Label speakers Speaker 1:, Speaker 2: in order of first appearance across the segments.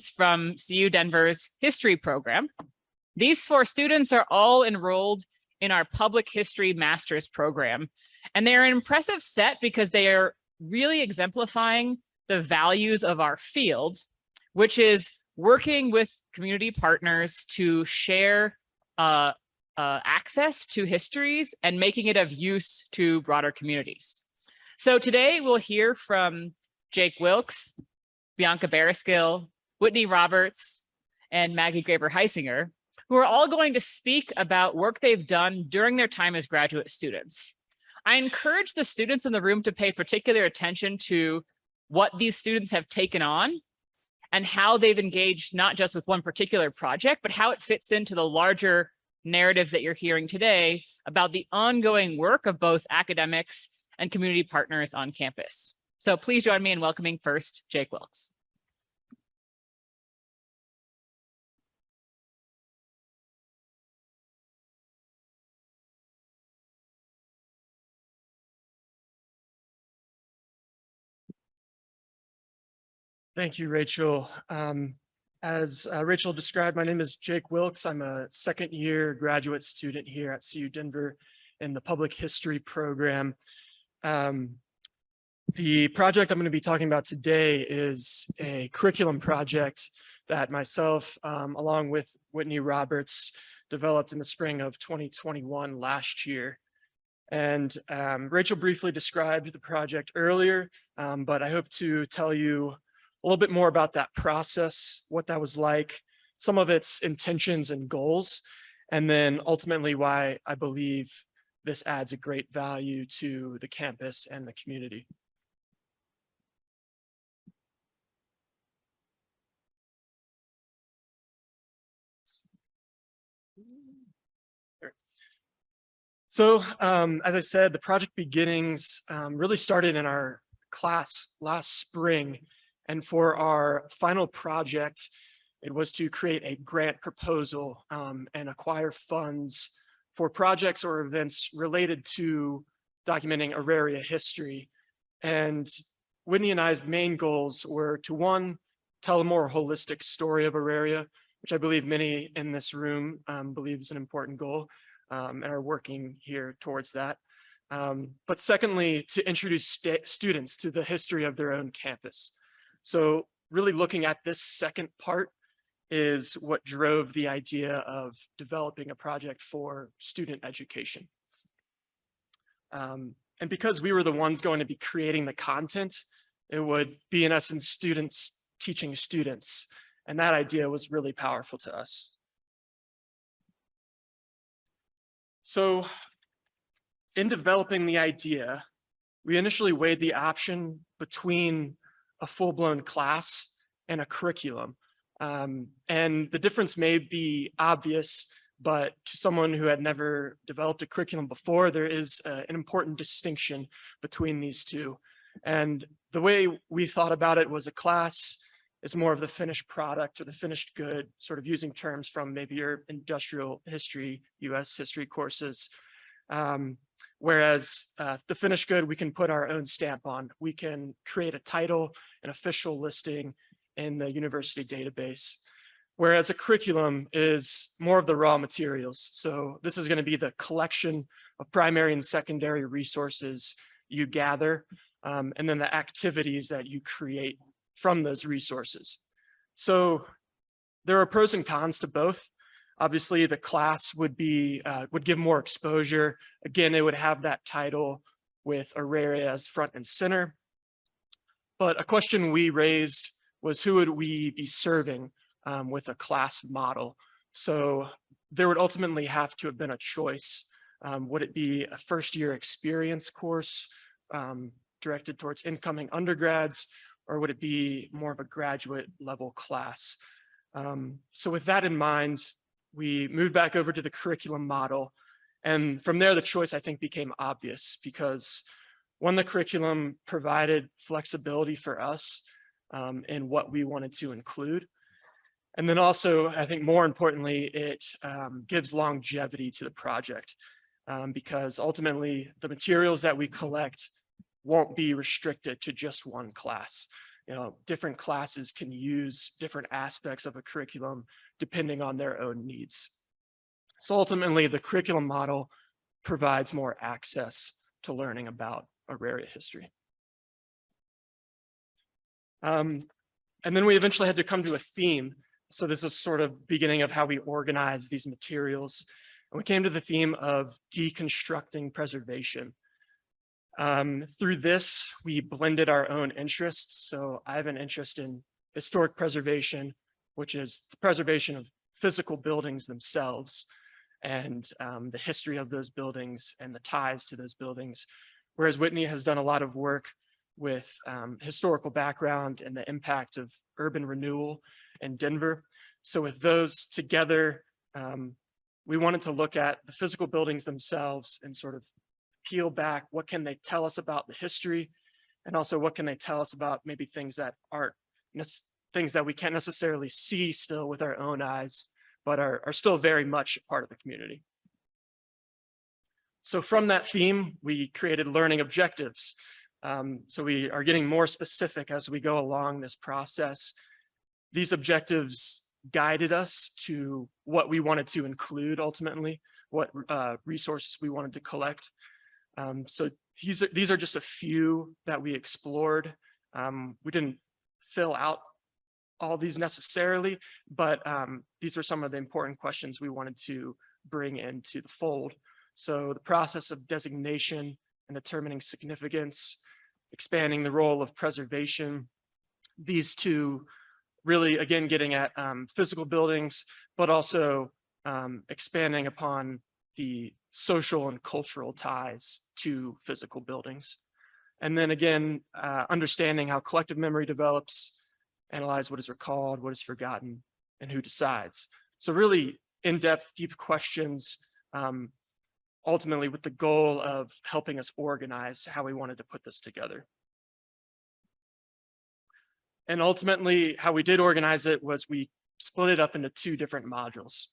Speaker 1: from CU Denver's history program. These 4 students are all enrolled in our public history master's program, and they're an impressive set because they are really exemplifying the values of our field, which is working with community partners to share access to histories and making it of use to broader communities. So today we'll hear from Jake Wilkes, Bianca Barriskill, Whitney Roberts, and Maggie Graber-Heisinger, who are all going to speak about work they've done during their time as graduate students. I encourage the students in the room to pay particular attention to what these students have taken on and how they've engaged not just with one particular project, but how it fits into the larger narratives that you're hearing today about the ongoing work of both academics and community partners on campus. So please join me in welcoming first Jake Wilkes.
Speaker 2: Thank you, Rachel. As Rachel described, my name is Jake Wilkes. I'm a second-year graduate student here at CU Denver in the public history program. The project I'm going to be talking about today is a curriculum project that myself, along with Whitney Roberts, developed in the spring of 2021 last year. And Rachel briefly described the project earlier, but I hope to tell you a little bit more about that process, what that was like, some of its intentions and goals, and then ultimately why I believe this adds a great value to the campus and the community. So as I said, the project beginnings really started in our class last spring. And for our final project, it was to create a grant proposal and acquire funds for projects or events related to documenting Auraria history. And Whitney and I's main goals were to, one, tell a more holistic story of Auraria, which I believe many in this room believe is an important goal and are working here towards that. But secondly, to introduce students to the history of their own campus. So really looking at this second part is what drove the idea of developing a project for student education. And because we were the ones going to be creating the content, it would be in essence students teaching students. And that idea was really powerful to us. So in developing the idea, we initially weighed the option between a full-blown class and a curriculum. And the difference may be obvious, but to someone who had never developed a curriculum before, there is an important distinction between these two. And the way we thought about it was a class is more of the finished product or the finished good, sort of using terms from maybe your industrial history, US history courses. Whereas the finished good, we can put our own stamp on. We can create a title, an official listing in the university database. Whereas a curriculum is more of the raw materials. So this is going to be the collection of primary and secondary resources you gather, and then the activities that you create from those resources. So there are pros and cons to both. Obviously, the class would give more exposure. Again, it would have that title with Auraria as front and center. But a question we raised was, who would we be serving with a class model? So there would ultimately have to have been a choice. Would it be a first-year experience course directed towards incoming undergrads, or would it be more of a graduate level class? So with that in mind, we moved back over to the curriculum model. And from there, the choice, I think, became obvious because one, the curriculum provided flexibility for us in what we wanted to include. And then also, I think more importantly, it gives longevity to the project because ultimately the materials that we collect won't be restricted to just one class. different classes can use different aspects of a curriculum depending on their own needs. So ultimately, the curriculum model provides more access to learning about Auraria history. And then we eventually had to come to a theme. So this is sort of beginning of how we organize these materials. And we came to the theme of deconstructing preservation. Through this, we blended our own interests. So I have an interest in historic preservation, which is the preservation of physical buildings themselves and the history of those buildings and the ties to those buildings. Whereas Whitney has done a lot of work with historical background and the impact of urban renewal in Denver. So with those together, we wanted to look at the physical buildings themselves and sort of peel back what can they tell us about the history, and also what can they tell us about maybe things that aren't things that we can't necessarily see still with our own eyes, but are still very much a part of the community. So from that theme, we created learning objectives. So we are getting more specific as we go along this process. These objectives guided us to what we wanted to include ultimately, what resources we wanted to collect. So these are just a few that we explored. We didn't fill out all these necessarily, but these are some of the important questions we wanted to bring into the fold. So the process of designation and determining significance, expanding the role of preservation, these two really, again, getting at physical buildings, but also expanding upon the social and cultural ties to physical buildings. And then again, understanding how collective memory develops, analyze what is recalled, what is forgotten, and who decides. So really in-depth, deep questions, ultimately with the goal of helping us organize how we wanted to put this together. And ultimately, how we did organize it was we split it up into two different modules.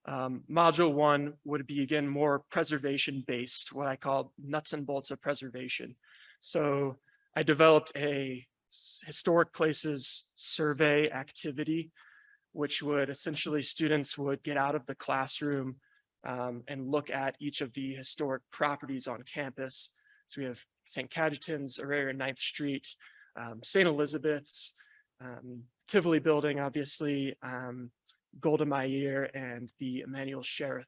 Speaker 2: Module one would be, again, more preservation-based, what I call nuts and bolts of preservation. So I developed a historic places survey activity, which would essentially students would get out of the classroom and look at each of the historic properties on campus. So we have St. Cajetan's, Auraria 9th Street, St. Elizabeth's, Tivoli Building, obviously, Golda Meir, and the Emmanuel Sheriff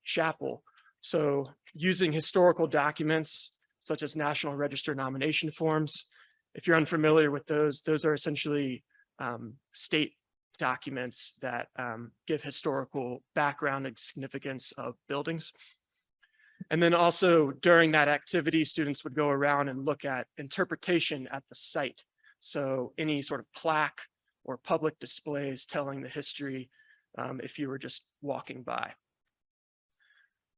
Speaker 2: Chapel. So using historical documents such as National Register nomination forms. If you're unfamiliar with those are essentially state documents that give historical background and significance of buildings. And then also during that activity, students would go around and look at interpretation at the site. So any sort of plaque or public displays telling the history if you were just walking by.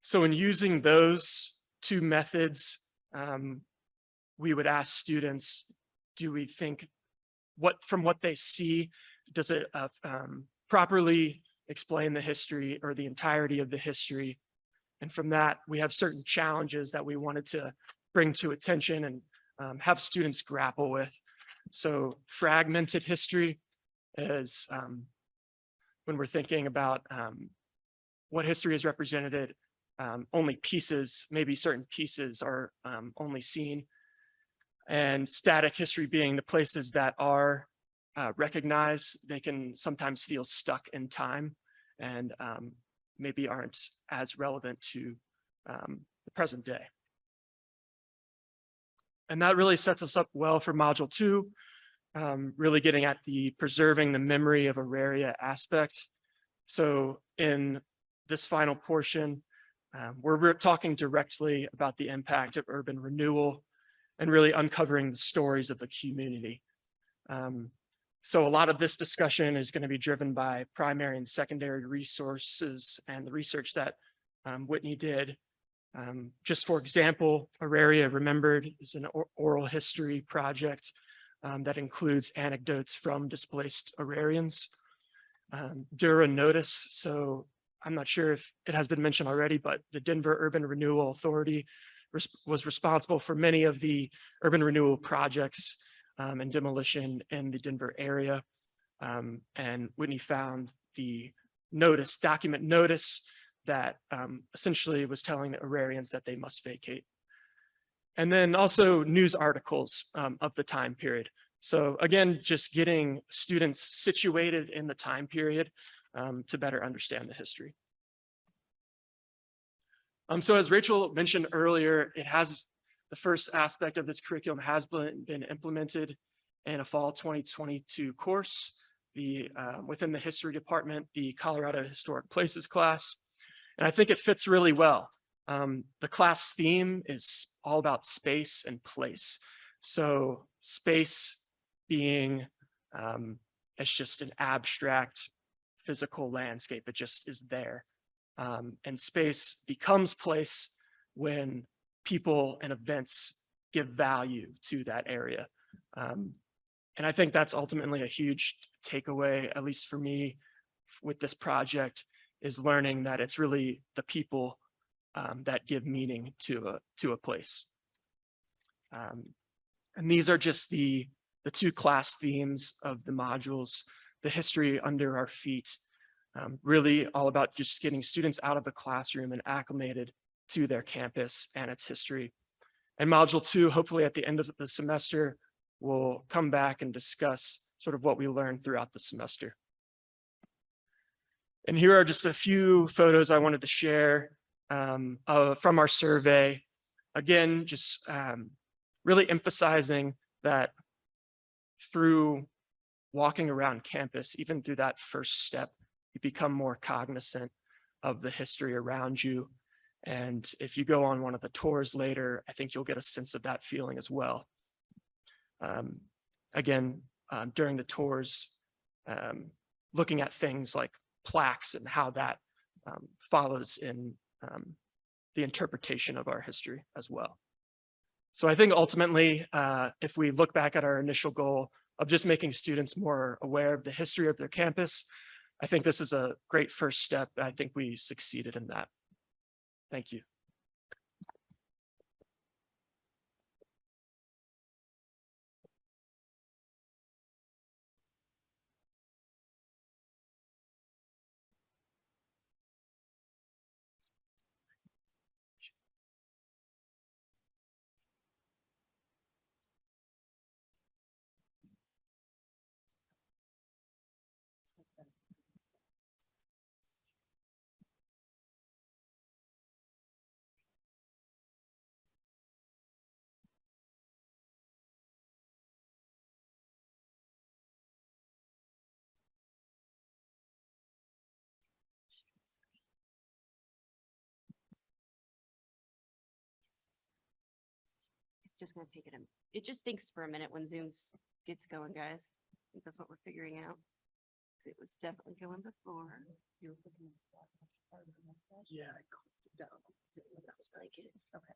Speaker 2: So in using those two methods, we would ask students, do we think from what they see, does it properly explain the history or the entirety of the history? And from that, we have certain challenges that we wanted to bring to attention and have students grapple with. So fragmented history is when we're thinking about what history is represented, only pieces, maybe certain pieces are only seen. And static history being the places that are recognized, they can sometimes feel stuck in time and maybe aren't as relevant to the present day. And that really sets us up well for module 2, really getting at the preserving the memory of Auraria aspect. So in this final portion, we're talking directly about the impact of urban renewal and really uncovering the stories of the community. So a lot of this discussion is going to be driven by primary and secondary resources and the research that Whitney did. Just for example, Auraria Remembered is an oral history project that includes anecdotes from displaced Aurarians. Dura Notice, so I'm not sure if it has been mentioned already, but the Denver Urban Renewal Authority was responsible for many of the urban renewal projects and demolition in the Denver area. And Whitney found the document notice that essentially was telling the Aurarians that they must vacate. And then also news articles of the time period. So again, just getting students situated in the time period to better understand the history. So as Rachel mentioned earlier, the first aspect of this curriculum has been implemented in a fall 2022 course, within the history department, the Colorado Historic Places class. And I think it fits really well. The class theme is all about space and place. So space being, it's just an abstract physical landscape. It just is there. And space becomes place when people and events give value to that area. And I think that's ultimately a huge takeaway, at least for me, with this project, is learning that it's really the people that give meaning to a place. And these are just the two class themes of the modules, the history under our feet, really all about just getting students out of the classroom and acclimated to their campus and its history. And module 2, hopefully at the end of the semester, we'll come back and discuss sort of what we learned throughout the semester. And here are just a few photos I wanted to share from our survey. Again, just really emphasizing that through walking around campus, even through that first step, you become more cognizant of the history around you. And if you go on one of the tours later, I think you'll get a sense of that feeling as well. Again, during the tours, looking at things like plaques and how that follows in the interpretation of our history as well. So I think ultimately, if we look back at our initial goal of just making students more aware of the history of their campus, I think this is a great first step. I think we succeeded in that. Thank you.
Speaker 3: Just gonna take it just thinks for a minute when Zoom's gets going, guys. I think that's what we're figuring out. It was definitely going before.
Speaker 4: You were looking at the
Speaker 2: Yeah, I clicked it down.
Speaker 4: Okay.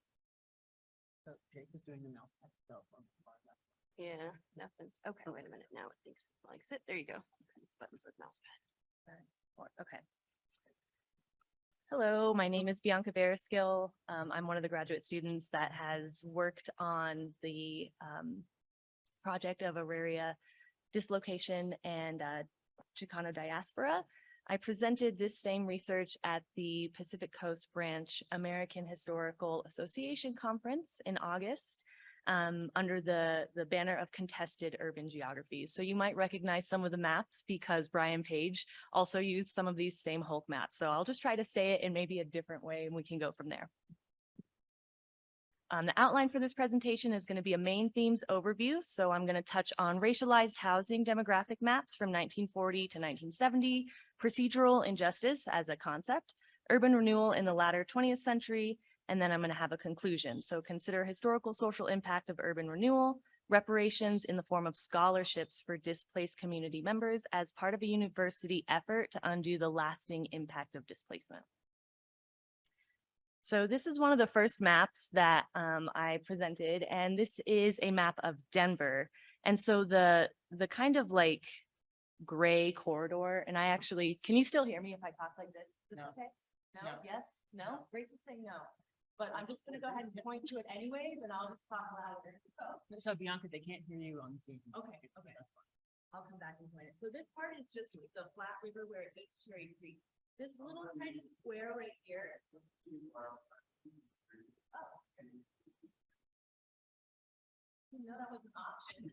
Speaker 4: So Jake is doing the mouse pad stuff on the far left.
Speaker 3: Yeah, nothing's okay. Wait a minute. Now it thinks it likes it. There you go. These buttons with mouse pad.
Speaker 4: Okay.
Speaker 5: Hello, my name is Bianca Barriskill. I'm one of the graduate students that has worked on the project of Auraria, Dislocation, and Chicano diaspora. I presented this same research at the Pacific Coast Branch American Historical Association Conference in August under the banner of Contested Urban Geographies. So you might recognize some of the maps because Brian Page also used some of these same Hulk maps. So I'll just try to say it in maybe a different way and we can go from there. The outline for this presentation is going to be a main themes overview. So I'm going to touch on racialized housing demographic maps from 1940 to 1970, procedural injustice as a concept, urban renewal in the latter 20th century, and then I'm going to have a conclusion. So consider historical social impact of urban renewal, reparations in the form of scholarships for displaced community members as part of a university effort to undo the lasting impact of displacement. So this is one of the first maps that I presented, and this is a map of Denver. And so the kind of like gray corridor, and I actually, can you still hear me if I talk like this? Is this
Speaker 4: No.
Speaker 5: okay? No?
Speaker 4: No.
Speaker 5: Yes? No? Rachel say no. but I'm just gonna go ahead and point to it anyways, and I'll just talk louder.
Speaker 4: So Bianca, they can't hear you on Zoom.
Speaker 5: Okay, okay.
Speaker 4: That's fine.
Speaker 5: I'll come back and point it. So this part is just the flat river where it meets Cherry Creek. This little tiny square right here. No, that was an option.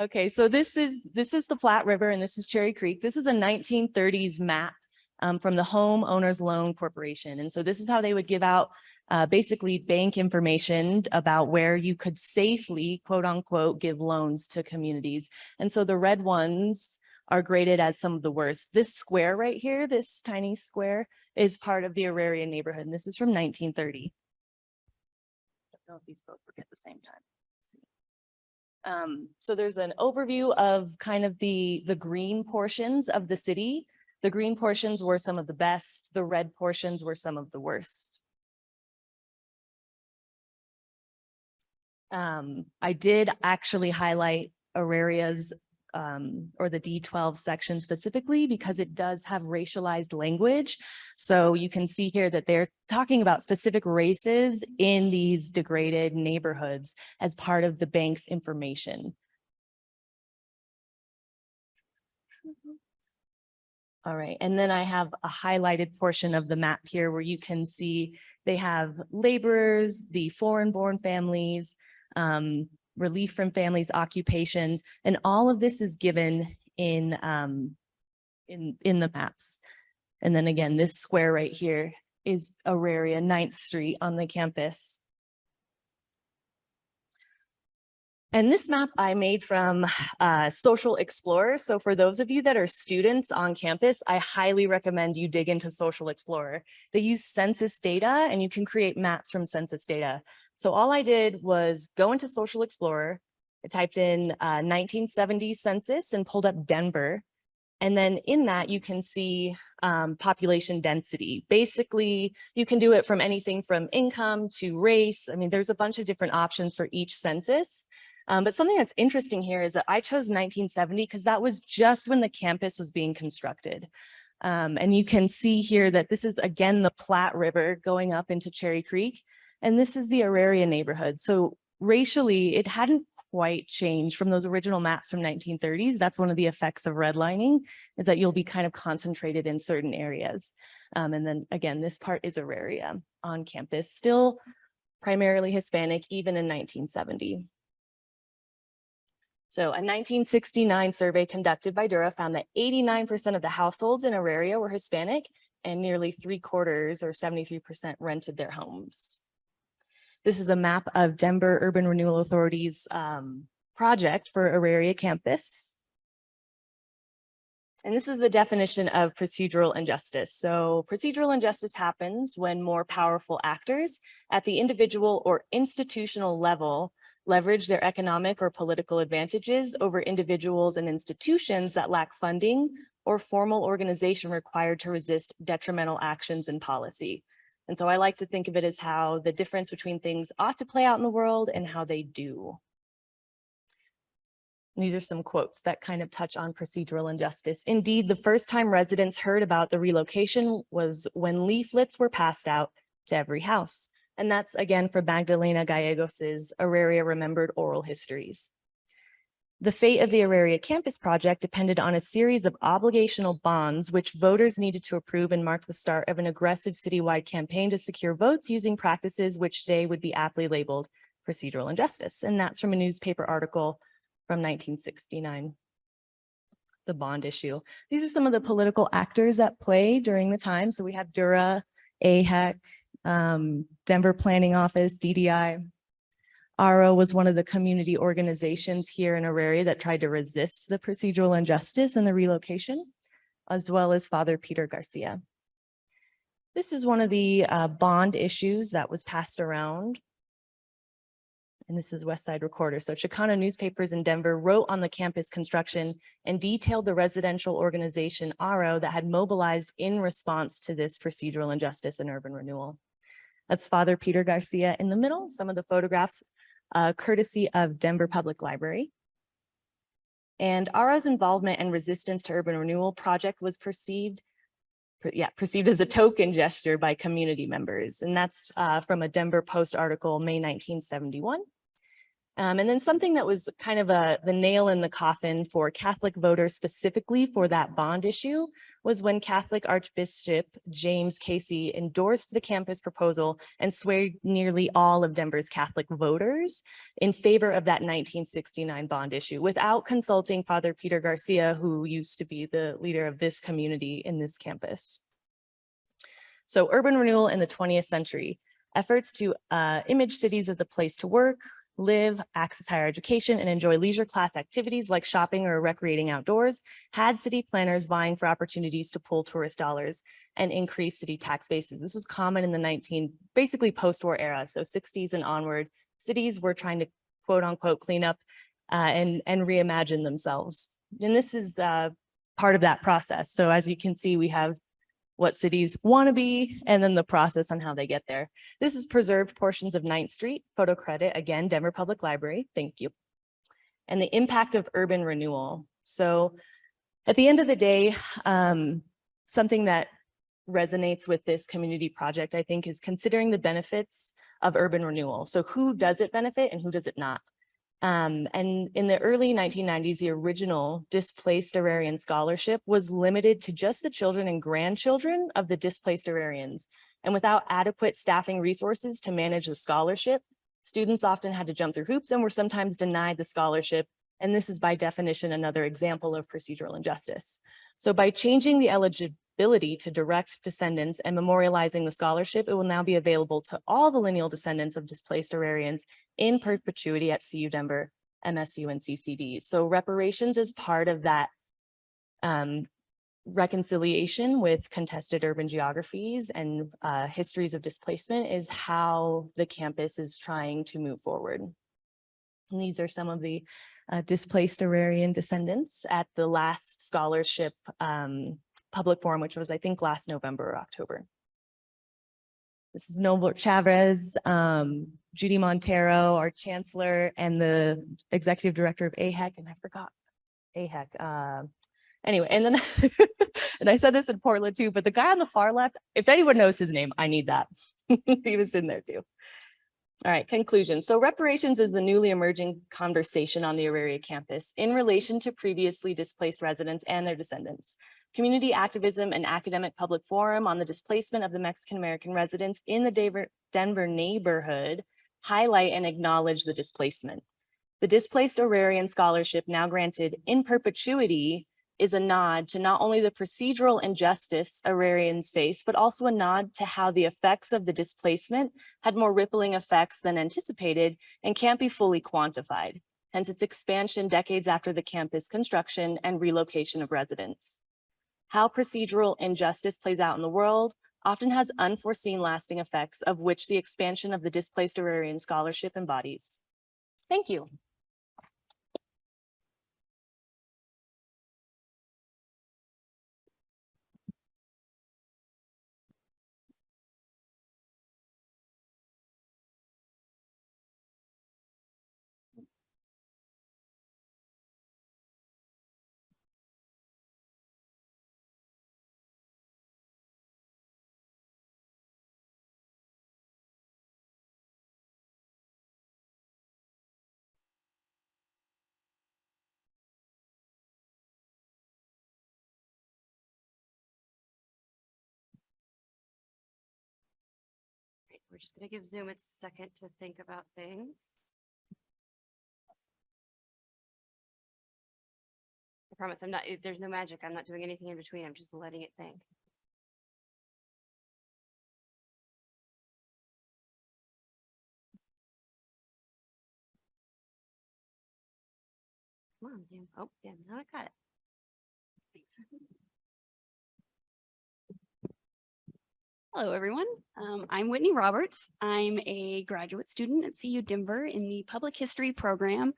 Speaker 5: Okay, so this is the Platte River and this is Cherry Creek. This is a 1930s map from the Homeowners Loan Corporation. And so this is how they would give out basically bank information about where you could safely, quote unquote, give loans to communities. And so the red ones are graded as some of the worst. This square right here, this tiny square, is part of the Auraria neighborhood. And this is from 1930. I don't know if these both work at the same time. So there's an overview of kind of the green portions of the city. The green portions were some of the best. The red portions were some of the worst. I did actually highlight Auraria's or the D12 section specifically because it does have racialized language. So you can see here that they're talking about specific races in these degraded neighborhoods as part of the bank's information. All right, and then I have a highlighted portion of the map here where you can see they have laborers, the foreign-born families, relief from families, occupation, and all of this is given in the maps. And then again, this square right here is Auraria, 9th Street on the campus. And this map I made from Social Explorer. So for those of you that are students on campus, I highly recommend you dig into Social Explorer. They use census data and you can create maps from census data. So all I did was go into Social Explorer. I typed in 1970 census and pulled up Denver. And then in that you can see population density. Basically, you can do it from anything from income to race. I mean, there's a bunch of different options for each census. But something that's interesting here is that I chose 1970 because that was just when the campus was being constructed. And you can see here that this is again the Platte River going up into Cherry Creek. And this is the Auraria neighborhood. So racially, it hadn't quite changed from those original maps from 1930s. That's one of the effects of redlining, is that you'll be kind of concentrated in certain areas. And then again, this part is Auraria on campus, still primarily Hispanic, even in 1970. So a 1969 survey conducted by Dura found that 89% of the households in Auraria were Hispanic and nearly 3/4 or 73% rented their homes. This is a map of Denver Urban Renewal Authority's project for Auraria campus. And this is the definition of procedural injustice. So procedural injustice happens when more powerful actors at the individual or institutional level leverage their economic or political advantages over individuals and institutions that lack funding or formal organization required to resist detrimental actions and policy. And so I like to think of it as how the difference between things ought to play out in the world and how they do. And these are some quotes that kind of touch on procedural injustice. Indeed, the first time residents heard about the relocation was when leaflets were passed out to every house. And that's again for Magdalena Gallegos's Auraria Remembered Oral Histories. The fate of the Auraria campus project depended on a series of obligational bonds which voters needed to approve and marked the start of an aggressive citywide campaign to secure votes using practices which today would be aptly labeled procedural injustice. And that's from a newspaper article from 1969, the bond issue. These are some of the political actors at play during the time. So we have Dura, AHEC, Denver Planning Office, DDI. ARO was one of the community organizations here in Auraria that tried to resist the procedural injustice and the relocation, as well as Father Peter Garcia. This is one of the bond issues that was passed around. And this is West Side Recorder. So Chicano newspapers in Denver wrote on the campus construction and detailed the residential organization ARO that had mobilized in response to this procedural injustice and urban renewal. That's Father Peter Garcia in the middle, some of the photographs courtesy of Denver Public Library. And ARO's involvement and resistance to urban renewal project was perceived perceived as a token gesture by community members. And that's from a Denver Post article, May 1971. And then something that was kind of the nail in the coffin for Catholic voters specifically for that bond issue was when Catholic Archbishop James Casey endorsed the campus proposal and swayed nearly all of Denver's Catholic voters in favor of that 1969 bond issue without consulting Father Peter Garcia, who used to be the leader of this community in this campus. So urban renewal in the 20th century, efforts to image cities as a place to work, live, access higher education, and enjoy leisure class activities like shopping or recreating outdoors, had city planners vying for opportunities to pull tourist dollars and increase city tax bases. This was common in the basically post-war era, so 60s and onward. Cities were trying to quote unquote clean up and reimagine themselves. And this is part of that process. So as you can see, we have what cities want to be, and then the process on how they get there. This is preserved portions of 9th Street, photo credit, again, Denver Public Library, thank you. And the impact of urban renewal. So at the end of the day, something that resonates with this community project, I think, is considering the benefits of urban renewal. So who does it benefit and who does it not? And in the early 1990s, the original Displaced Aurarian Scholarship was limited to just the children and grandchildren of the displaced Aurarians. And without adequate staffing resources to manage the scholarship, students often had to jump through hoops and were sometimes denied the scholarship. And this is by definition another example of procedural injustice. So by changing the eligibility to direct descendants and memorializing the scholarship, it will now be available to all the lineal descendants of displaced Aurarians in perpetuity at CU Denver, MSU, and CCD. So reparations is part of that reconciliation with contested urban geographies and histories of displacement is how the campus is trying to move forward. And these are some of the displaced Aurarian descendants at the last scholarship public forum, which was, I think, last November or October. This is Noble Chavez, Judy Montero, our chancellor, and the executive director of AHEC, and I forgot AHEC. Anyway, and then, and I said this in Portland too, but the guy on the far left, if anyone knows his name, I need that. He was in there too. All right, conclusion. So reparations is the newly emerging conversation on the Auraria campus in relation to previously displaced residents and their descendants. Community activism and academic public forum on the displacement of the Mexican-American residents in the Denver neighborhood highlight and acknowledge the displacement. The Displaced Aurarian Scholarship, now granted in perpetuity, is a nod to not only the procedural injustice Aurarians face, but also a nod to how the effects of the displacement had more rippling effects than anticipated and can't be fully quantified. Hence its expansion decades after the campus construction and relocation of residents. How procedural injustice plays out in the world often has unforeseen lasting effects, of which the expansion of the Displaced Aurarian Scholarship embodies. Thank you.
Speaker 3: We're just gonna give Zoom its second to think about things. I promise I'm not, there's no magic. I'm not doing anything in between. I'm just letting it think. Come on, Zoom. Oh, yeah, now I got it. Hello, everyone. I'm Whitney Roberts. I'm a graduate student at CU Denver in the public history program.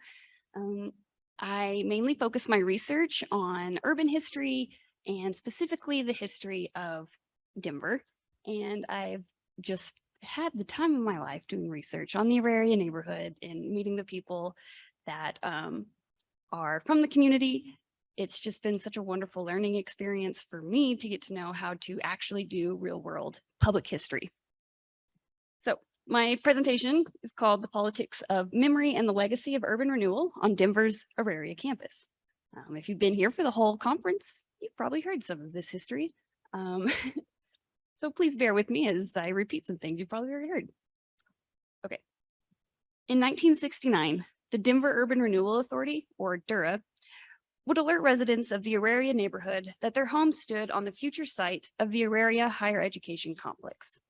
Speaker 3: I mainly focus my research on urban history and specifically the history of Denver. And I've just had the time of my life doing research on the Auraria neighborhood and meeting the people that are from the community It's just been such a wonderful learning experience for me to get to know how to actually do real world public history. So my presentation is called The Politics of Memory and the Legacy of Urban Renewal on Denver's Auraria campus. If you've been here for the whole conference, you've probably heard some of this history. So please bear with me as I repeat some things you've probably already heard. Okay. In 1969, the Denver Urban Renewal Authority, or DURA, would alert residents of the Auraria neighborhood that their homes stood on the future site of the Auraria Higher Education Complex.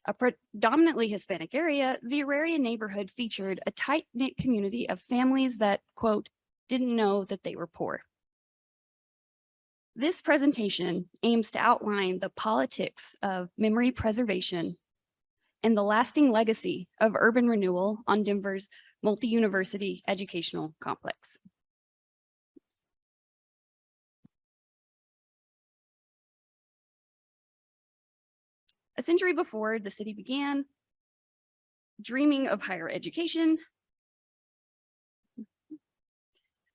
Speaker 3: A predominantly Hispanic area, the Auraria neighborhood featured a tight-knit community of families that, quote, didn't know that they were poor. This presentation aims to outline the politics of memory preservation and the lasting legacy of urban renewal on Denver's multi-university educational complex. A century before the city began dreaming of higher education,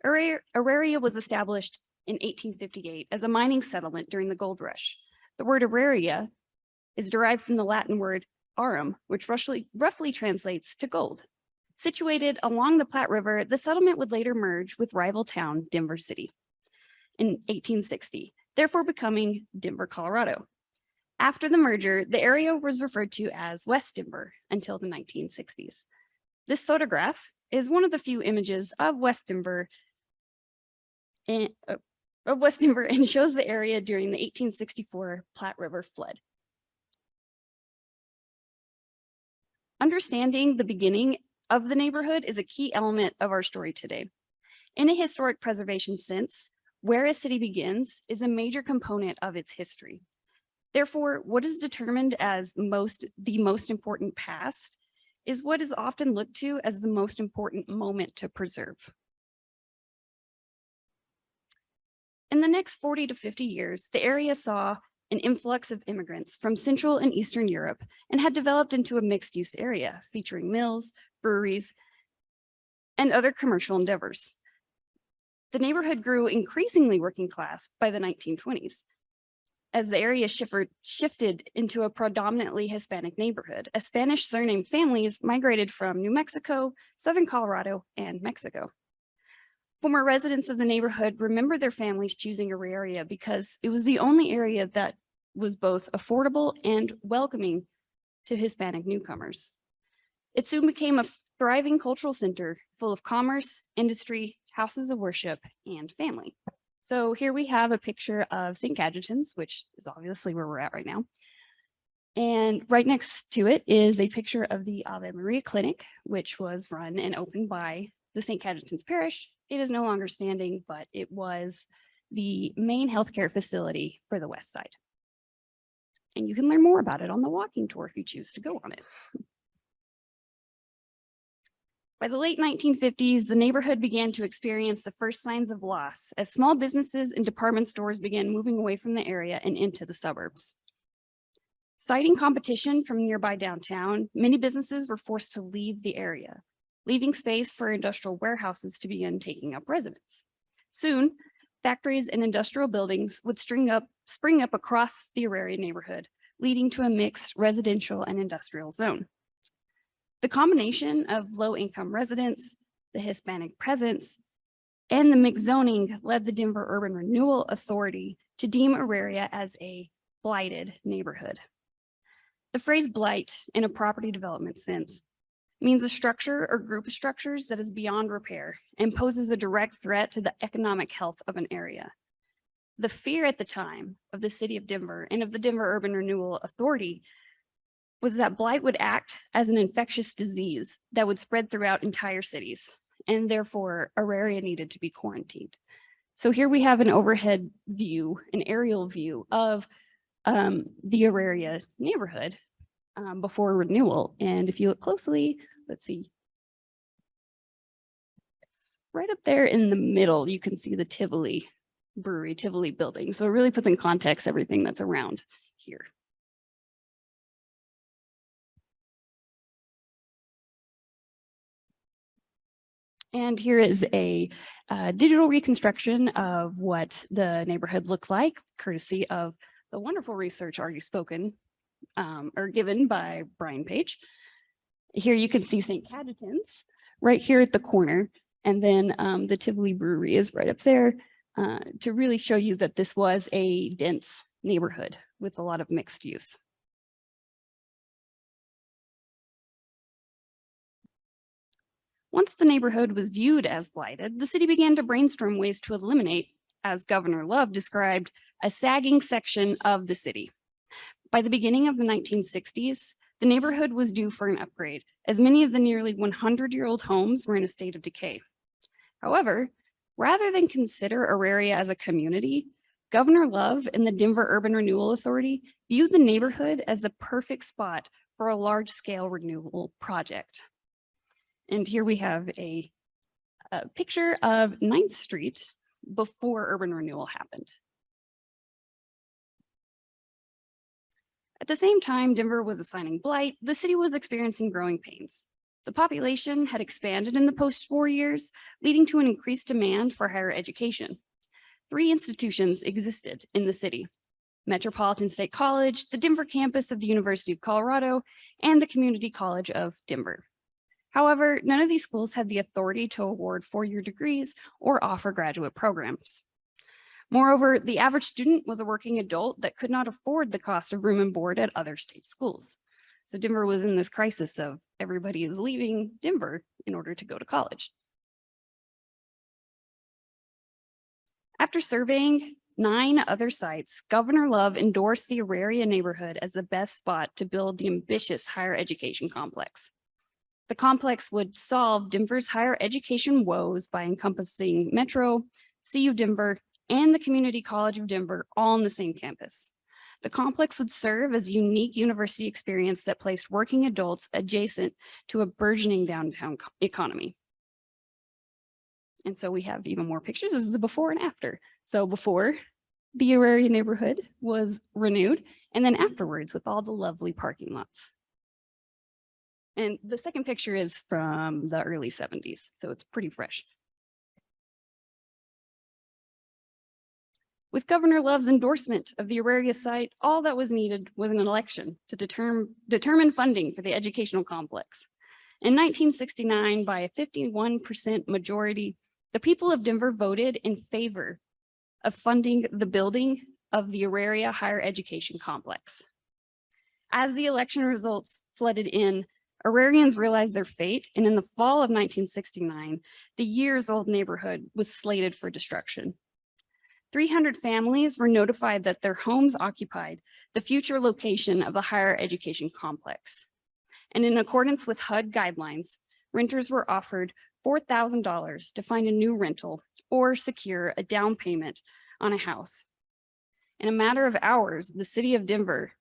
Speaker 3: Auraria was established in 1858 as a mining settlement during the gold rush. The word Auraria is derived from the Latin word aurum, which roughly translates to gold. Situated along the Platte River, the settlement would later merge with rival town Denver City in 1860, therefore becoming Denver, Colorado. After the merger, the area was referred to as West Denver until the 1960s. This photograph is one of the few images of West Denver and shows the area during the 1864 Platte River flood. Understanding the beginning of the neighborhood is a key element of our story today. In a historic preservation sense, where a city begins is a major component of its history. Therefore, what is determined as the most important past is what is often looked to as the most important moment to preserve. In the next 40 to 50 years, the area saw an influx of immigrants from Central and Eastern Europe and had developed into a mixed-use area featuring mills, breweries, and other commercial endeavors. The neighborhood grew increasingly working class by the 1920s. As the area shifted into a predominantly Hispanic neighborhood, as Spanish surname families migrated from New Mexico, Southern Colorado, and Mexico. Former residents of the neighborhood remember their families choosing Auraria because it was the only area that was both affordable and welcoming to Hispanic newcomers. It soon became a thriving cultural center full of commerce, industry, houses of worship, and family. So here we have a picture of St. Cajetan's, which is obviously where we're at right now. And right next to it is a picture of the Ave Maria Clinic, which was run and opened by the St. Cajetan's Parish. It is no longer standing, but it was the main healthcare facility for the West Side. And you can learn more about it on the walking tour if you choose to go on it. By the late 1950s, the neighborhood began to experience the first signs of loss as small businesses and department stores began moving away from the area and into the suburbs. Citing competition from nearby downtown, many businesses were forced to leave the area, leaving space for industrial warehouses to begin taking up residence. Soon, factories and industrial buildings would spring up across the Auraria neighborhood, leading to a mixed residential and industrial zone. The combination of low-income residents, the Hispanic presence, and the mixed zoning led the Denver Urban Renewal Authority to deem Auraria as a blighted neighborhood. The phrase blight in a property development sense means a structure or group of structures that is beyond repair and poses a direct threat to the economic health of an area. The fear at the time of the city of Denver and of the Denver Urban Renewal Authority was that blight would act as an infectious disease that would spread throughout entire cities, and therefore Auraria needed to be quarantined. So here we have an overhead view, an aerial view of the Auraria neighborhood before renewal. And if you look closely, let's see, right up there in the middle, you can see the Tivoli Brewery, Tivoli building. So it really puts in context everything that's around here. And here is a digital reconstruction of what the neighborhood looked like, courtesy of the wonderful research already spoken or given by Brian Page. Here you can see St. Cajetan's right here at the corner, and then the Tivoli Brewery is right up there to really show you that this was a dense neighborhood with a lot of mixed use. Once the neighborhood was viewed as blighted, the city began to brainstorm ways to eliminate, as Governor Love described, a sagging section of the city. By the beginning of the 1960s, the neighborhood was due for an upgrade, as many of the nearly 100-year-old homes were in a state of decay. However, rather than consider Auraria as a community, Governor Love and the Denver Urban Renewal Authority viewed the neighborhood as the perfect spot for a large-scale renewal project. And here we have a picture of 9th Street before urban renewal happened. At the same time Denver was assigning blight, the city was experiencing growing pains. The population had expanded in the post-war years, leading to an increased demand for higher education. 3 institutions existed in the city: Metropolitan State College, the Denver campus of the University of Colorado, and the Community College of Denver. However, none of these schools had the authority to award 4-year degrees or offer graduate programs. Moreover, the average student was a working adult that could not afford the cost of room and board at other state schools. So Denver was in this crisis of everybody is leaving Denver in order to go to college. After surveying 9 other sites, Governor Love endorsed the Auraria neighborhood as the best spot to build the ambitious higher education complex. The complex would solve Denver's higher education woes by encompassing Metro, CU Denver, and the Community College of Denver all on the same campus. The complex would serve as a unique university experience that placed working adults adjacent to a burgeoning downtown economy. And so we have even more pictures. This is the before and after. So before, the Auraria neighborhood was renewed, and then afterwards with all the lovely parking lots. And the second picture is from the early 70s, so it's pretty fresh. With Governor Love's endorsement of the Auraria site, all that was needed was an election to determine funding for the educational complex. In 1969, by a 51% majority, the people of Denver voted in favor of funding the building of the Auraria higher education complex. As the election results flooded in, Aurarians realized their fate, and in the fall of 1969, the years-old neighborhood was slated for destruction. 300 families were notified that their homes occupied the future location of the higher education complex. And in accordance with HUD guidelines, renters were offered $4,000 to find a new rental or secure a down payment on a house. In a matter of hours, the city of Denver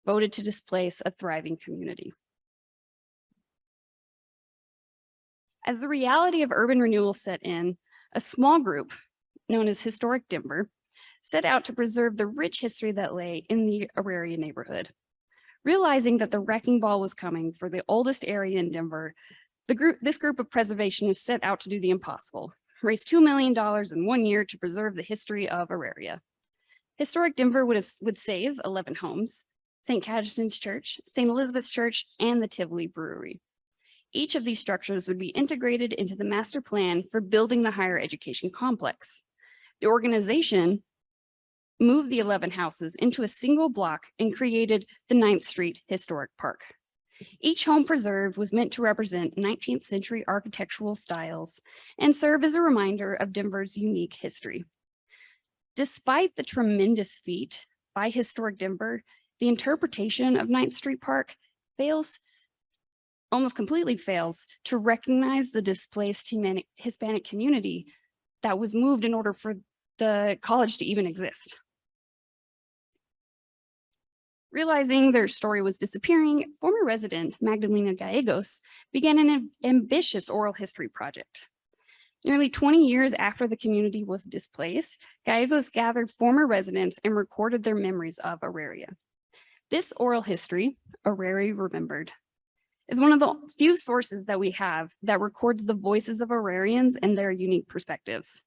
Speaker 3: voted to displace a thriving community. As the reality of urban renewal set in, a small group known as Historic Denver set out to preserve the rich history that lay in the Auraria neighborhood. Realizing that the wrecking ball was coming for the oldest area in Denver, this group of preservationists set out to do the impossible, raise $2 million in 1 year to preserve the history of Auraria. Historic Denver would save 11 homes, St. Cajetan's Church, St. Elizabeth's Church, and the Tivoli Brewery. Each of these structures would be integrated into the master plan for building the higher education complex. The organization moved the 11 houses into a single block and created the 9th Street Historic Park. Each home preserved was meant to represent 19th century architectural styles and serve as a reminder of Denver's unique history. Despite the tremendous feat by Historic Denver, the interpretation of 9th Street Park almost completely fails to recognize the displaced Hispanic community that was moved in order for the college to even exist. Realizing their story was disappearing, former resident Magdalena Gallegos began an ambitious oral history project. Nearly 20 years after the community was displaced, Gallegos gathered former residents and recorded their memories of Auraria. This oral history, Auraria Remembered, is one of the few sources that we have that records the voices of Aurarians and their unique perspectives.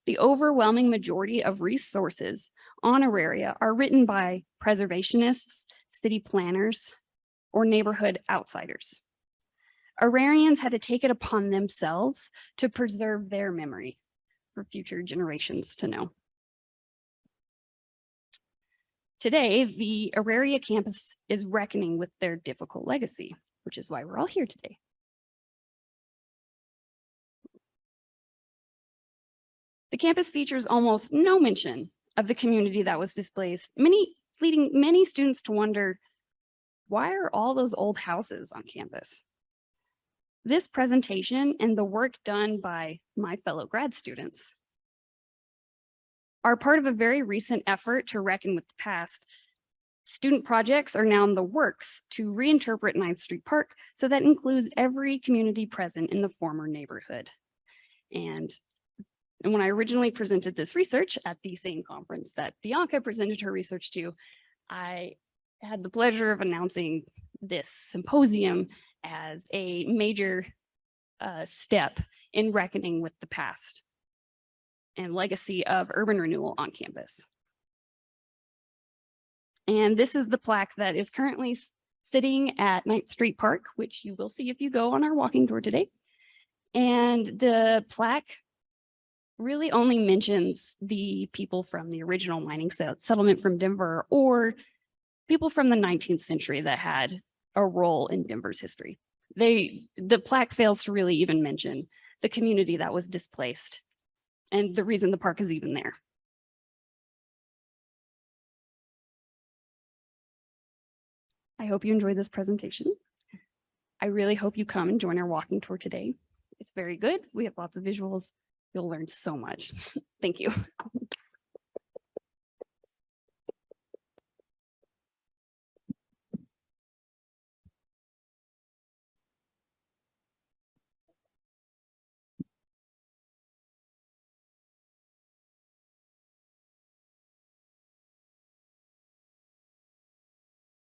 Speaker 3: The overwhelming majority of resources on Auraria are written by preservationists, city planners, or neighborhood outsiders. Aurarians had to take it upon themselves to preserve their memory for future generations to know. Today, the Auraria campus is reckoning with their difficult legacy, which is why we're all here today. The campus features almost no mention of the community that was displaced, leading many students to wonder, why are all those old houses on campus? This presentation and the work done by my fellow grad students are part of a very recent effort to reckon with the past. Student projects are now in the works to reinterpret 9th Street Park, so that includes every community present in the former neighborhood. And when I originally presented this research at the same conference that Bianca presented her research to, I had the pleasure of announcing this symposium as a major step in reckoning with the past and legacy of urban renewal on campus. And this is the plaque that is currently sitting at 9th Street Park, which you will see if you go on our walking tour today. And the plaque really only mentions the people from the original mining settlement from Denver, or people from the 19th century that had a role in Denver's history. The plaque fails to really even mention the community that was displaced and the reason the park is even there. I hope you enjoyed this presentation. I really hope you come and join our walking tour today. It's very good. We have lots of visuals. You'll learn so much. Thank you.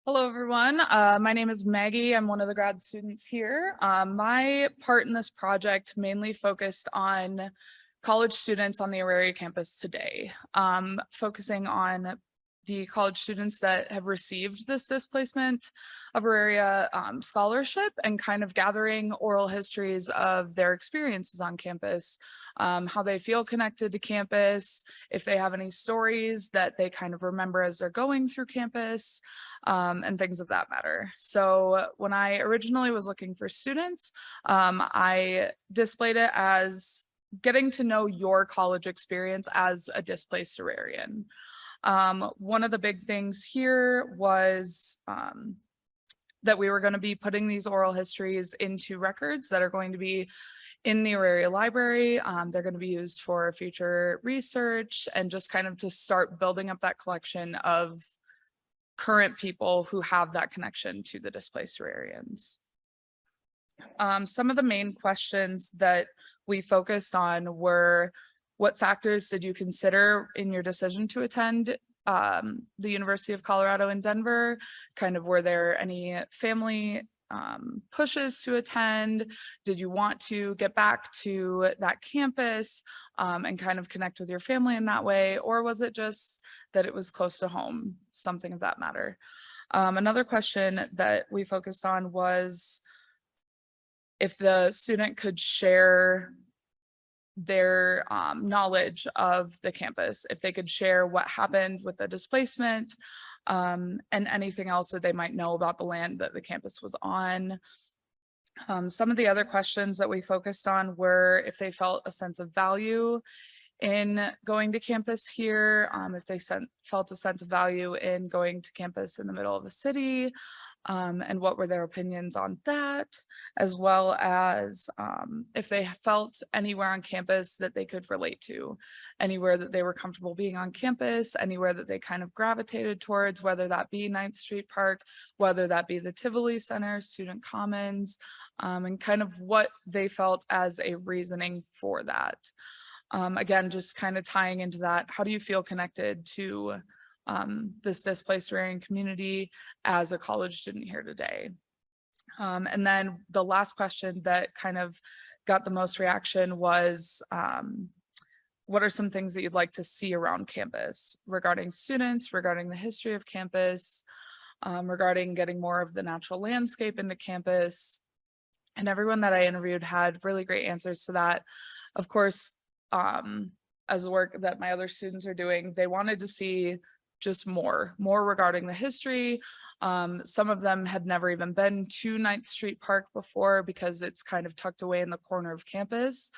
Speaker 6: Hello, everyone. My name is Maggie. I'm one of the grad students here. My part in this project mainly focused on college students on the Auraria campus today, focusing on the college students that have received this Displacement of Auraria scholarship and kind of gathering oral histories of their experiences on campus, how they feel connected to campus, if they have any stories that they kind of remember as they're going through campus, and things of that matter. So when I originally was looking for students, I displayed it as getting to know your college experience as a displaced Aurarian. One of the big things here was that we were going to be putting these oral histories into records that are going to be in the Auraria library. They're going to be used for future research and just kind of to start building up that collection of current people who have that connection to the displaced Aurarians. Some of the main questions that we focused on were, what factors did you consider in your decision to attend the University of Colorado in Denver? Kind of, were there any family pushes to attend? Did you want to get back to that campus and kind of connect with your family in that way? Or was it just that it was close to home, something of that matter? Another question that we focused on was if the student could share their knowledge of the campus, if they could share what happened with the displacement and anything else that they might know about the land that the campus was on. Some of the other questions that we focused on were if they felt a sense of value in going to campus here, if they felt a sense of value in going to campus in the middle of a city, and what were their opinions on that, as well as if they felt anywhere on campus that they could relate to, anywhere that they were comfortable being on campus, anywhere that they kind of gravitated towards, whether that be 9th Street Park, whether that be the Tivoli Center, Student Commons, and kind of what they felt as a reasoning for that. Again, just kind of tying into that, how do you feel connected to this displaced Aurarian community as a college student here today? And then the last question that kind of got the most reaction was, what are some things that you'd like to see around campus regarding students, regarding the history of campus, regarding getting more of the natural landscape into campus? And everyone that I interviewed had really great answers to that. Of course, as the work that my other students are doing, they wanted to see just more regarding the history. Some of them had never even been to 9th Street Park before because it's kind of tucked away in the corner of campus.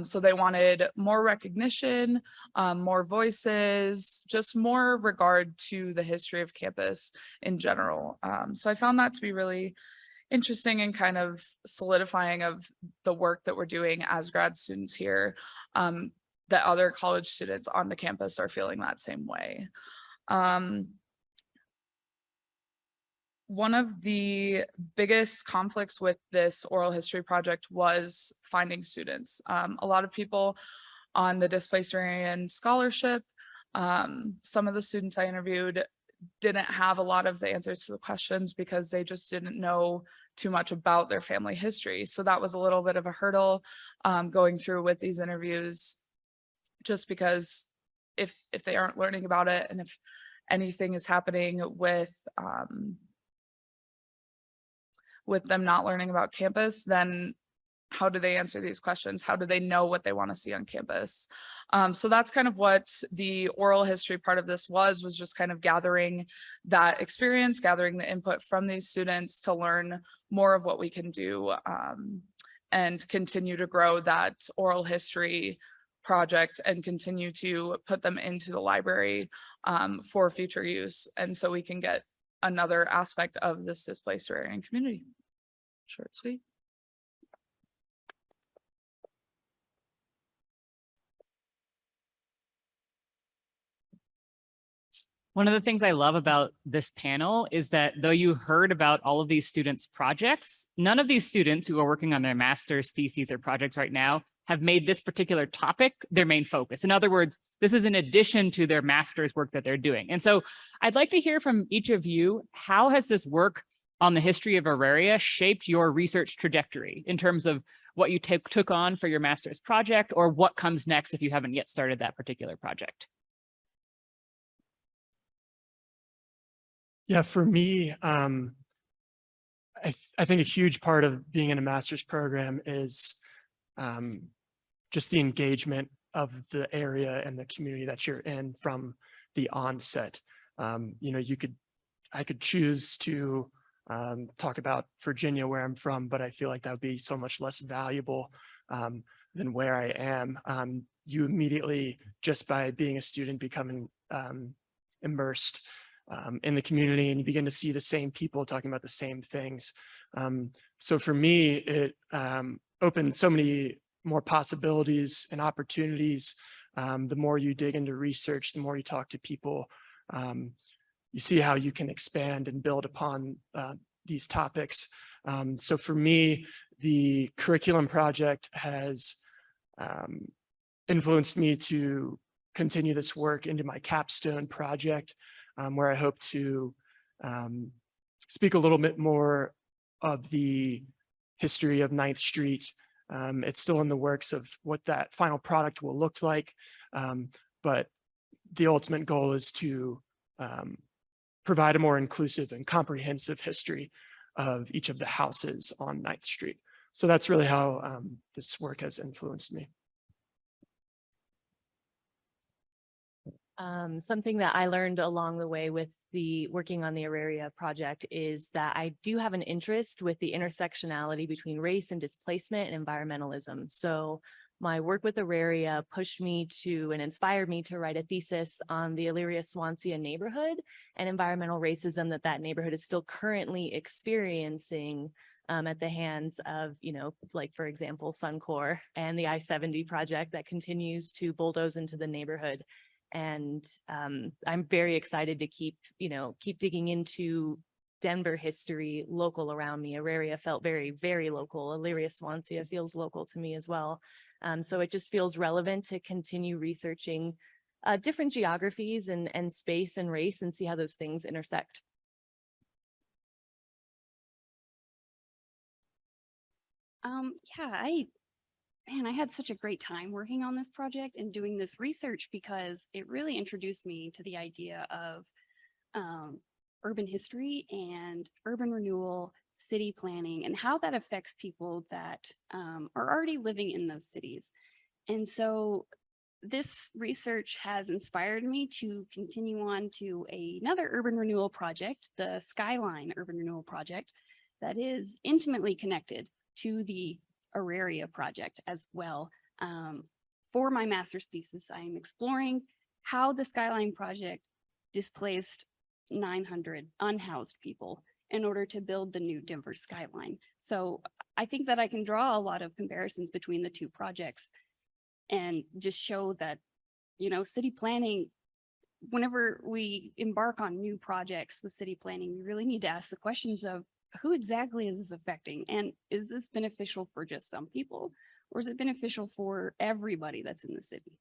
Speaker 6: So they wanted more recognition, more voices, just more regard to the history of campus in general. So I found that to be really interesting and kind of solidifying of the work that we're doing as grad students here, that other college students on the campus are feeling that same way. One of the biggest conflicts with this oral history project was finding students. A lot of people on the Displaced Arrarian Scholarship, some of the students I interviewed didn't have a lot of the answers to the questions because they just didn't know too much about their family history. So that was a little bit of a hurdle going through with these interviews, just because if they aren't learning about it, and if anything is happening with them not learning about campus, then how do they answer these questions? How do they know what they want to see on campus? So that's kind of what the oral history part of this was just kind of gathering that experience, gathering the input from these students to learn more of what we can do, and continue to grow that oral history project and continue to put them into the library for future use. And so we can get another aspect of this displaced Aurarian community. Short, sweet.
Speaker 1: One of the things I love about this panel is that though you heard about all of these students' projects, none of these students who are working on their master's theses or projects right now have made this particular topic their main focus. In other words, this is in addition to their master's work that they're doing. And so I'd like to hear from each of you, how has this work on the history of Auraria shaped your research trajectory in terms of what you took on for your master's project, or what comes next if you haven't yet started that particular project?
Speaker 2: Yeah, for me, I think a huge part of being in a master's program is just the engagement of the area and the community that you're in from the onset. You know, I could choose to talk about Virginia, where I'm from, but I feel like that would be so much less valuable than where I am. You immediately, just by being a student, become immersed in the community, and you begin to see the same people talking about the same things. So for me, it opened so many more possibilities and opportunities. The more you dig into research, the more you talk to people, you see how you can expand and build upon these topics. So for me, the curriculum project has influenced me to continue this work into my capstone project, where I hope to speak a little bit more of the history of 9th Street. It's still in the works of what that final product will look like, but the ultimate goal is to provide a more inclusive and comprehensive history of each of the houses on 9th Street. So that's really how this work has influenced me.
Speaker 5: Something that I learned along the way with the working on the Auraria project is that I do have an interest with the intersectionality between race and displacement and environmentalism. So my work with Auraria pushed me to and inspired me to write a thesis on the Elyria-Swansea neighborhood and environmental racism that neighborhood is still currently experiencing at the hands of, you know, like, for example, Suncor and the I-70 project that continues to bulldoze into the neighborhood. And I'm very excited to keep digging into Denver history local around me. Auraria felt very, very local. Elyria-Swansea feels local to me as well. So it just feels relevant to continue researching different geographies and space and race and see how those things intersect.
Speaker 3: Yeah, man, I had such a great time working on this project and doing this research because it really introduced me to the idea of urban history and urban renewal, city planning, and how that affects people that are already living in those cities. And so this research has inspired me to continue on to another urban renewal project, the Skyline Urban Renewal Project, that is intimately connected to the Auraria project as well. For my master's thesis, I am exploring how the Skyline project displaced 900 unhoused people in order to build the new Denver skyline. So I think that I can draw a lot of comparisons between the two projects and just show that, you know, city planning, whenever we embark on new projects with city planning, we really need to ask the questions of who exactly is this affecting? And is this beneficial for just some people? Or is it beneficial for everybody that's in the city?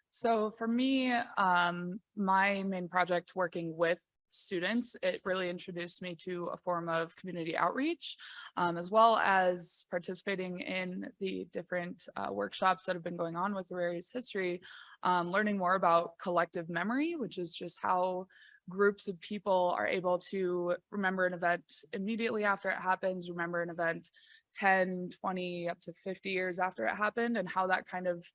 Speaker 6: So for me, my main project working with students, it really introduced me to a form of community outreach, as well as participating in the different workshops that have been going on with Auraria's history, learning more about collective memory, which is just how groups of people are able to remember an event immediately after it happens, remember an event 10, 20, up to 50 years after it happened, and how that kind of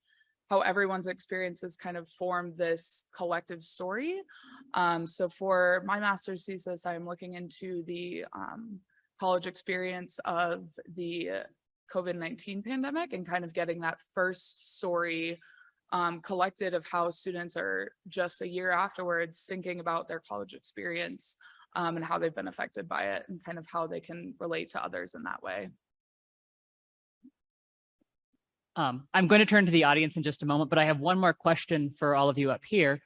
Speaker 6: how everyone's experiences kind of form this collective story. So for my master's thesis, I'm looking into the college experience of the COVID-19 pandemic and kind of getting that first story collected of how students are just a year afterwards thinking about their college experience and how they've been affected by it and kind of how they can relate to others in that way.
Speaker 1: I'm going to turn to the audience in just a moment, but I have one more question for all of you up here.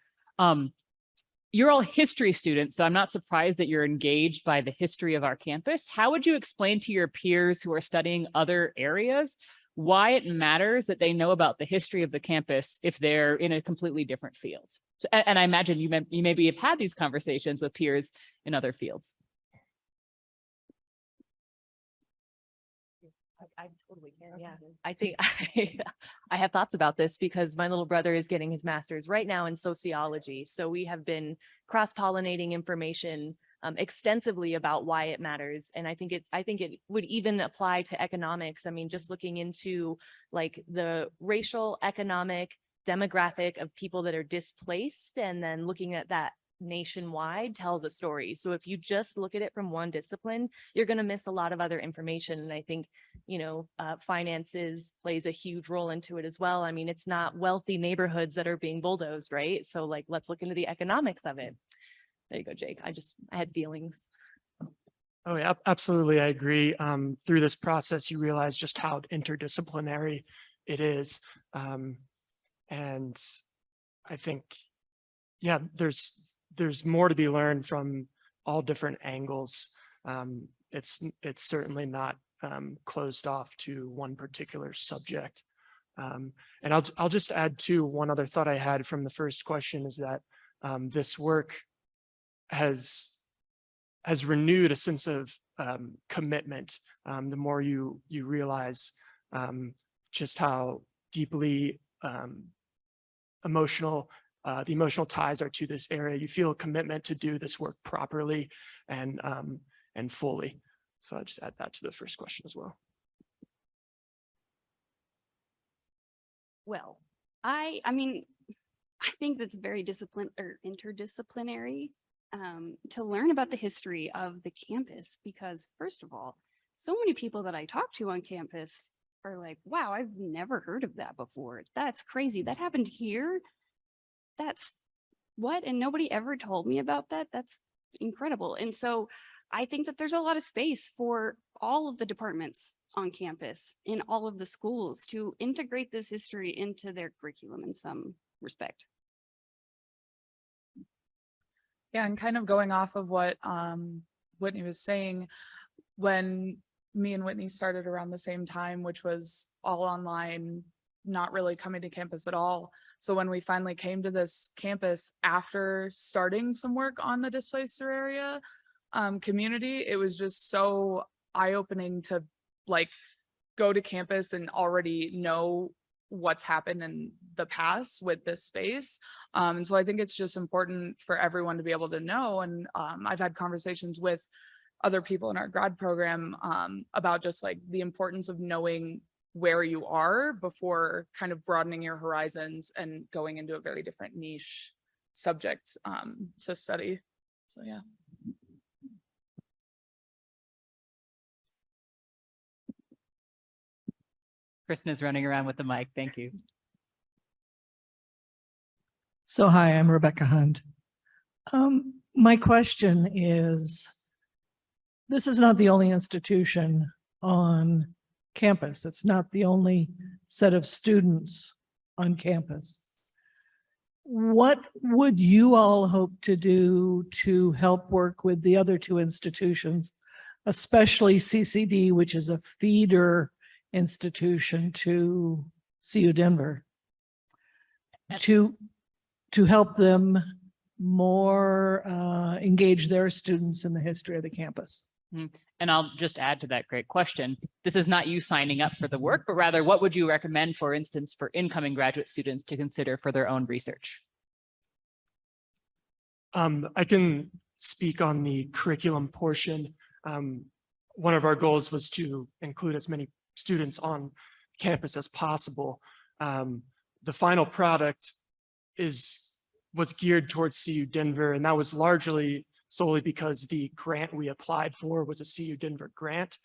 Speaker 1: You're all history students, so I'm not surprised that you're engaged by the history of our campus. How would you explain to your peers who are studying other areas why it matters that they know about the history of the campus if they're in a completely different field? So, and I imagine you maybe have had these conversations with peers in other fields.
Speaker 5: I totally can. Yeah, I think I have thoughts about this because my little brother is getting his master's right now in sociology. So we have been cross-pollinating information extensively about why it matters. And I think it would even apply to economics. I mean, just looking into like the racial, economic, demographic of people that are displaced and then looking at that nationwide tells a story. So if you just look at it from one discipline, you're going to miss a lot of other information. And I think, you know, finances plays a huge role into it as well. I mean, it's not wealthy neighborhoods that are being bulldozed, right? So like, let's look into the economics of it. There you go, Jake. I had feelings.
Speaker 2: Oh, yeah, absolutely. I agree. Through this process, you realize just how interdisciplinary it is. And I think, yeah, there's more to be learned from all different angles. It's certainly not closed off to one particular subject. And I'll just add to one other thought I had from the first question is that this work has renewed a sense of commitment. The more you realize just how deeply emotional the emotional ties are to this area, you feel a commitment to do this work properly and fully. So I'll just add that to the first question as well.
Speaker 3: Well, I mean, I think that's very interdisciplinary to learn about the history of the campus, because first of all, so many people that I talk to on campus are like, wow, I've never heard of that before. That's crazy. That happened here. That's what? And nobody ever told me about that. That's incredible. And so I think that there's a lot of space for all of the departments on campus in all of the schools to integrate this history into their curriculum in some respect.
Speaker 6: Yeah, and kind of going off of what Whitney was saying, when me and Whitney started around the same time, which was all online not really coming to campus at all. So when we finally came to this campus after starting some work on the Displaced Auraria community, it was just so eye-opening to like go to campus and already know what's happened in the past with this space. And so I think it's just important for everyone to be able to know. And I've had conversations with other people in our grad program about just like the importance of knowing where you are before kind of broadening your horizons and going into a very different niche subject to study. So yeah.
Speaker 1: Kristen is running around with the mic. Thank you.
Speaker 7: So hi, I'm Rebecca Hunt. My question is, this is not the only institution on campus. It's not the only set of students on campus. What would you all hope to do to help work with the other two institutions, especially CCD, which is a feeder institution to CU Denver, to help them more engage their students in the history of the campus?
Speaker 1: And I'll just add to that great question. This is not you signing up for the work, but rather what would you recommend, for instance, for incoming graduate students to consider for their own research?
Speaker 2: I can speak on the curriculum portion. One of our goals was to include as many students on campus as possible. The final product was geared towards CU Denver, and that was largely solely because the grant we applied for was a CU Denver grant.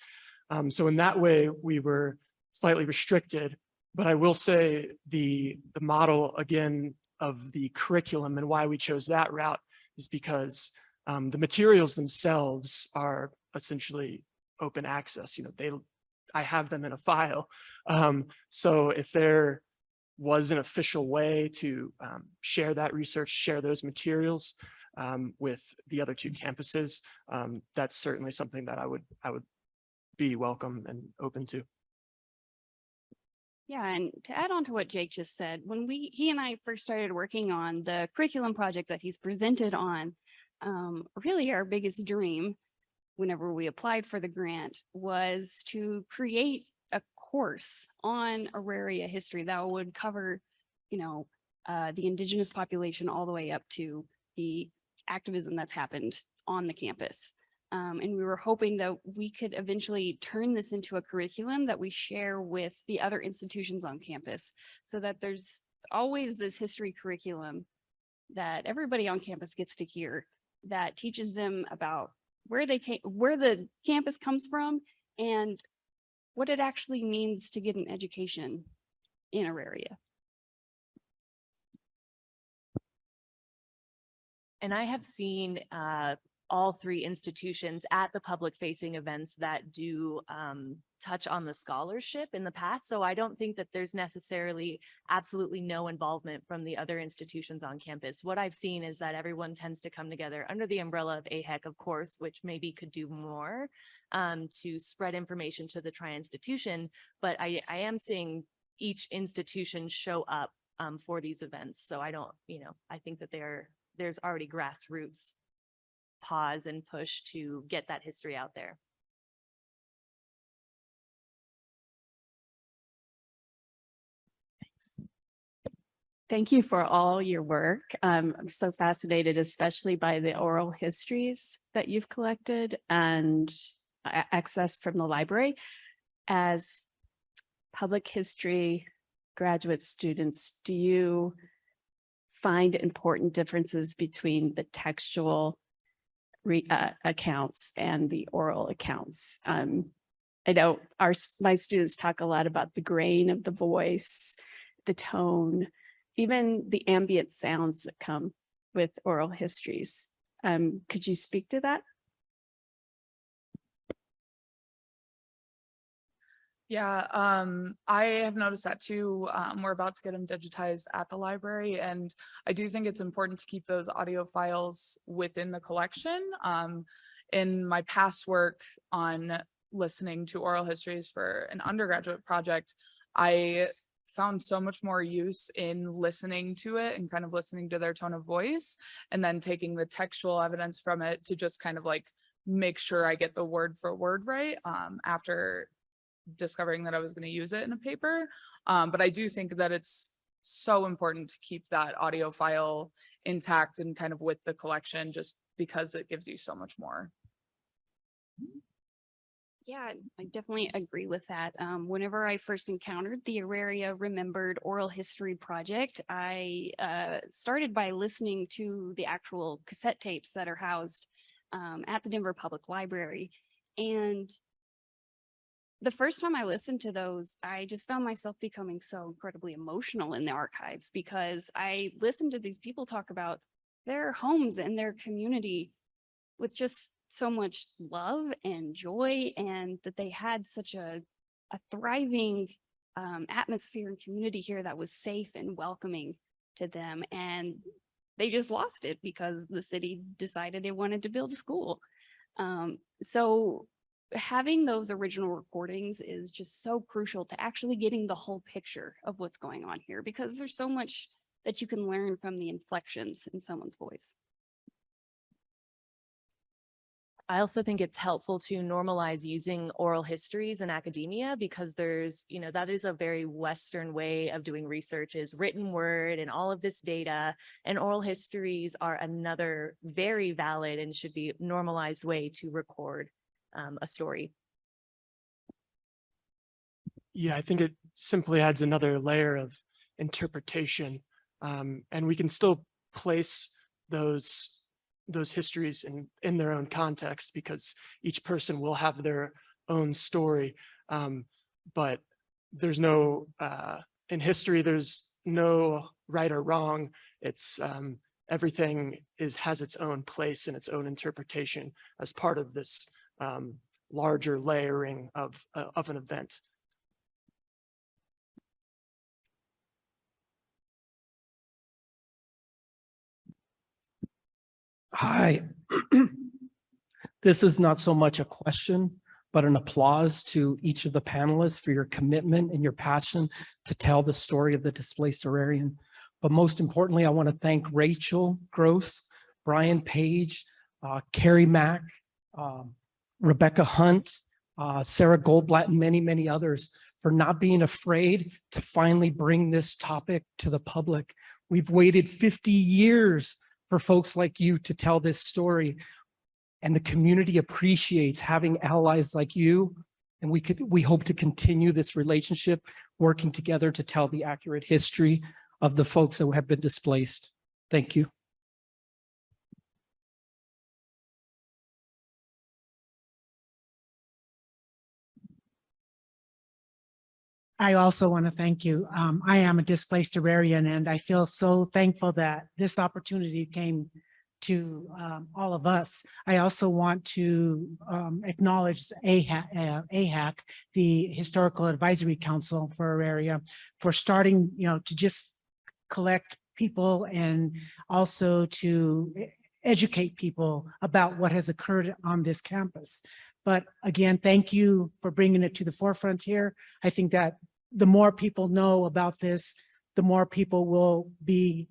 Speaker 2: So in that way, we were slightly restricted. But I will say the model, again, of the curriculum and why we chose that route is because the materials themselves are essentially open access. You know, I have them in a file. So if there was an official way to share that research, share those materials with the other two campuses, that's certainly something that I would be welcome and open to.
Speaker 3: Yeah, and to add on to what Jake just said, when he and I first started working on the curriculum project that he's presented on, really our biggest dream whenever we applied for the grant was to create a course on Auraria history that would cover, you know, the indigenous population all the way up to the activism that's happened on the campus. And we were hoping that we could eventually turn this into a curriculum that we share with the other institutions on campus, so that there's always this history curriculum that everybody on campus gets to hear, that teaches them about where the campus comes from and what it actually means to get an education in Auraria.
Speaker 5: And I have seen all three institutions at the public facing events that do touch on the scholarship in the past. So I don't think that there's necessarily absolutely no involvement from the other institutions on campus. What I've seen is that everyone tends to come together under the umbrella of AHEC, of course, which maybe could do more to spread information to the tri-institution. But I am seeing each institution show up for these events. So I don't, I think that there's already grassroots pause and push to get that history out there.
Speaker 8: Thank you for all your work. I'm so fascinated, especially by the oral histories that you've collected and accessed from the library. As public history graduate students, do you find important differences between the textual accounts and the oral accounts? I know my students talk a lot about the grain of the voice, the tone, even the ambient sounds that come with oral histories. Could you speak to that?
Speaker 6: Yeah, I have noticed that too. We're about to get them digitized at the library, and I do think it's important to keep those audio files within the collection. In my past work on listening to oral histories for an undergraduate project, I found so much more use in listening to it and kind of listening to their tone of voice, and then taking the textual evidence from it to just kind of like make sure I get the word for word right after discovering that I was going to use it in a paper. But I do think that it's so important to keep that audio file intact and kind of with the collection, just because it gives you so much more.
Speaker 3: Yeah, I definitely agree with that. Whenever I first encountered the Auraria Remembered Oral History Project, I started by listening to the actual cassette tapes that are housed at the Denver Public Library. And the first time I listened to those, I just found myself becoming so incredibly emotional in the archives, because I listened to these people talk about their homes and their community with just so much love and joy, and that they had such a thriving atmosphere and community here that was safe and welcoming to them. And they just lost it because the city decided it wanted to build a school. So having those original recordings is just so crucial to actually getting the whole picture of what's going on here, because there's so much that you can learn from the inflections in someone's voice.
Speaker 5: I also think it's helpful to normalize using oral histories in academia, because there's, that is a very Western way of doing research, is written word and all of this data, and oral histories are another very valid and should be normalized way to record a story.
Speaker 2: Yeah, I think it simply adds another layer of interpretation, and we can still place those histories in their own context, because each person will have their own story. But there's no, in history, there's no right or wrong. It's everything has its own place and its own interpretation as part of this larger layering of an event.
Speaker 9: Hi. This is not so much a question, but an applause to each of the panelists for your commitment and your passion to tell the story of the displaced Aurarian. But most importantly, I want to thank Rachel Gross, Brian Page, Carrie Mack, Rebecca Hunt, Sarah Goldblatt, and many, many others for not being afraid to finally bring this topic to the public. We've waited 50 years for folks like you to tell this story, and the community appreciates having allies like you, and we hope to continue this relationship, working together to tell the accurate history of the folks that have been displaced. Thank you.
Speaker 10: I also want to thank you. I am a displaced Aurarian, and I feel so thankful that this opportunity came to all of us. I also want to acknowledge AHAC, the Historical Advisory Council for Auraria, for starting, to just collect people and also to educate people about what has occurred on this campus. But again, thank you for bringing it to the forefront here. I think that the more people know about this, the more people will be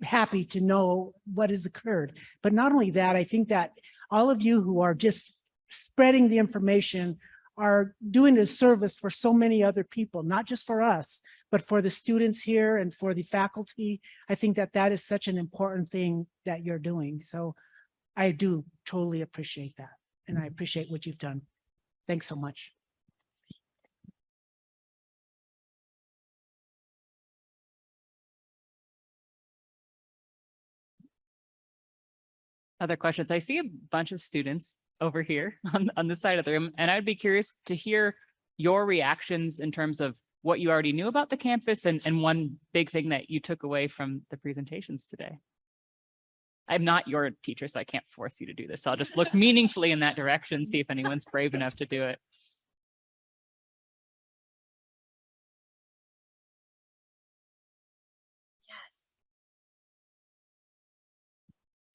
Speaker 10: happy to know what has occurred. But not only that, I think that all of you who are just spreading the information are doing a service for so many other people, not just for us, but for the students here and for the faculty. I think that that is such an important thing that you're doing. So I do totally appreciate that. And I appreciate what you've done. Thanks so much.
Speaker 1: Other questions? I see a bunch of students over here on this side of the room, and I'd be curious to hear your reactions in terms of what you already knew about the campus and one big thing that you took away from the presentations today. I'm not your teacher, so I can't force you to do this. I'll just look meaningfully in that direction, see if anyone's brave enough to do it.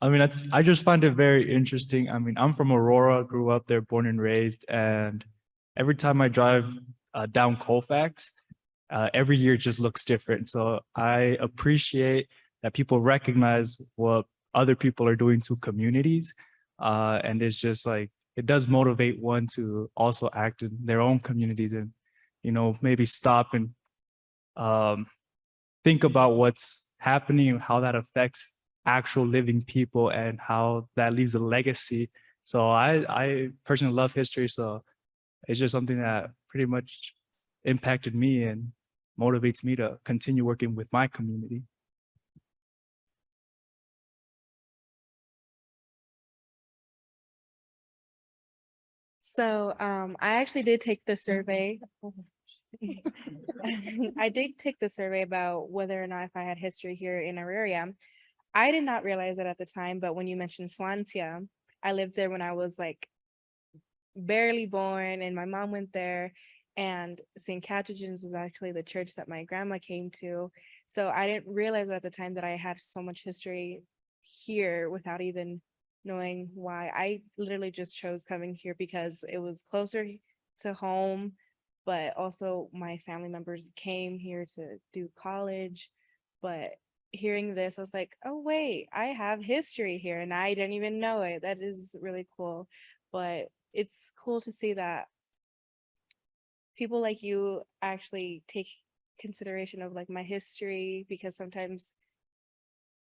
Speaker 11: I mean, I just find it very interesting. I mean, I'm from Aurora, grew up there, born and raised, and every time I drive down Colfax, every year just looks different. So I appreciate that people recognize what other people are doing to communities. And it's just like, it does motivate one to also act in their own communities and, you know, maybe stop and think about what's happening and how that affects actual living people and how that leaves a legacy. So I personally love history. So it's just something that pretty much impacted me and motivates me to continue working with my community.
Speaker 12: So I actually did take the survey. I did take the survey about whether or not if I had history here in Auraria. I did not realize it at the time, but when you mentioned Swansea, I lived there when I was like barely born, and my mom went there, and St. Catherine's was actually the church that my grandma came to. So I didn't realize at the time that I had so much history here without even knowing why. I literally just chose coming here because it was closer to home, but also my family members came here to do college. But hearing this, I was like, oh wait, I have history here and I didn't even know it. That is really cool. But it's cool to see that people like you actually take consideration of like my history, because sometimes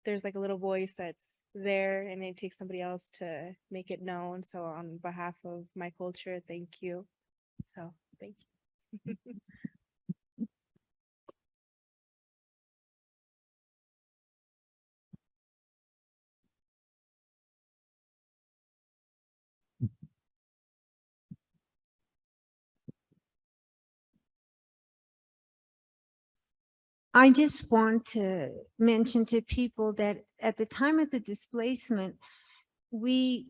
Speaker 12: there's like a little voice that's there and it takes somebody else to make it known. So on behalf of my culture, thank you. So thank you.
Speaker 13: I just want to mention to people that at the time of the displacement, we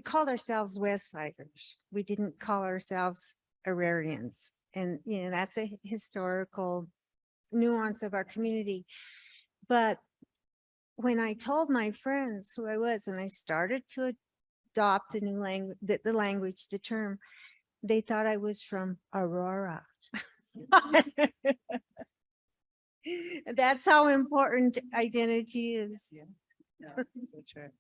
Speaker 13: called ourselves Westsiders. We didn't call ourselves Aurarians. And, you know, that's a historical nuance of our community. But when I told my friends who I was, when I started to adopt the new language, the language, the term, they thought I was from Aurora. That's how important identity is.
Speaker 4: Yeah, so true.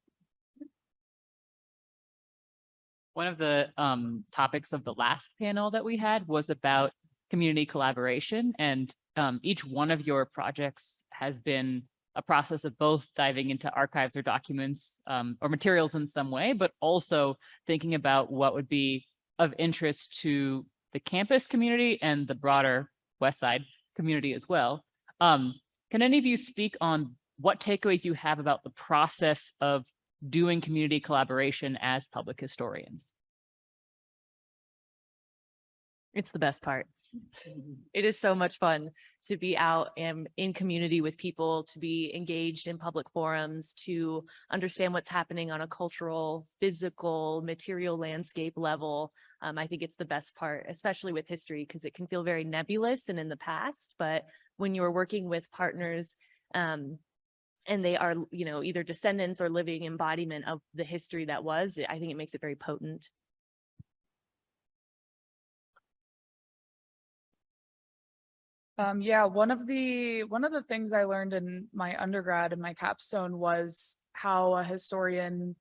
Speaker 1: One of the topics of the last panel that we had was about community collaboration, and each one of your projects has been a process of both diving into archives or documents or materials in some way, but also thinking about what would be of interest to the campus community and the broader West Side community as well. Can any of you speak on what takeaways you have about the process of doing community collaboration as public historians?
Speaker 5: It's the best part. It is so much fun to be out in community with people, to be engaged in public forums, to understand what's happening on a cultural, physical, material landscape level. I think it's the best part, especially with history, because it can feel very nebulous and in the past. But when you're working with partners and they are, you know, either descendants or living embodiment of the history that was, I think it makes it very potent.
Speaker 6: Yeah, one of the things I learned in my undergrad and my capstone was how a historian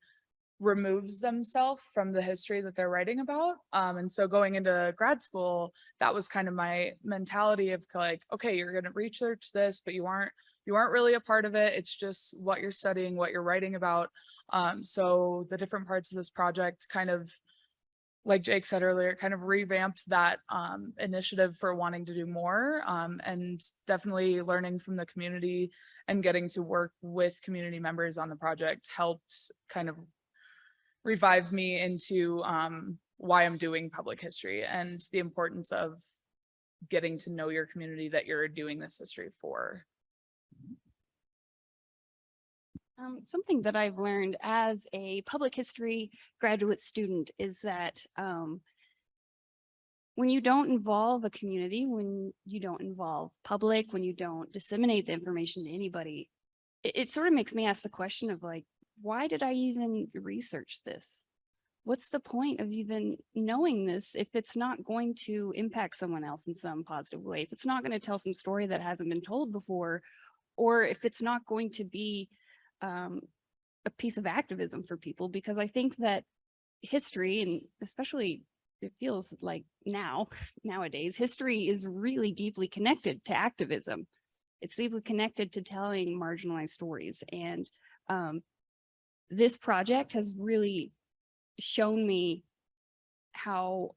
Speaker 6: removes themselves from the history that they're writing about. And so going into grad school, that was kind of my mentality of like, okay, you're going to research this, but you aren't really a part of it. It's just what you're studying, what you're writing about. So the different parts of this project kind of, like Jake said earlier, kind of revamped that initiative for wanting to do more, and definitely learning from the community and getting to work with community members on the project helped kind of revive me into why I'm doing public history and the importance of getting to know your community that you're doing this history for.
Speaker 3: Something that I've learned as a public history graduate student is that when you don't involve a community, when you don't involve public, when you don't disseminate the information to anybody, it sort of makes me ask the question of like, why did I even research this? what's the point of even knowing this if it's not going to impact someone else in some positive way, if it's not going to tell some story that hasn't been told before, or if it's not going to be a piece of activism for people? Because I think that history, and especially it feels like nowadays, history is really deeply connected to activism. It's deeply connected to telling marginalized stories. And this project has really shown me how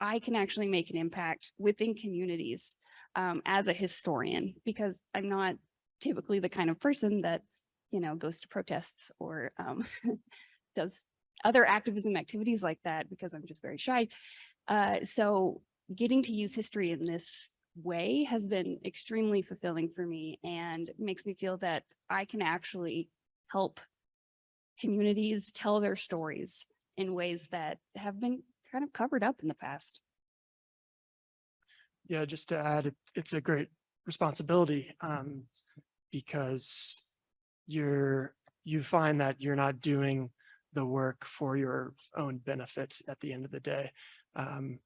Speaker 3: I can actually make an impact within communities as a historian, because I'm not typically the kind of person that, you know, goes to protests or does other activism activities like that, because I'm just very shy. So getting to use history in this way has been extremely fulfilling for me, and makes me feel that I can actually help communities tell their stories in ways that have been kind of covered up in the past.
Speaker 2: Yeah, just to add, it's a great responsibility because you find that you're not doing the work for your own benefits at the end of the day. I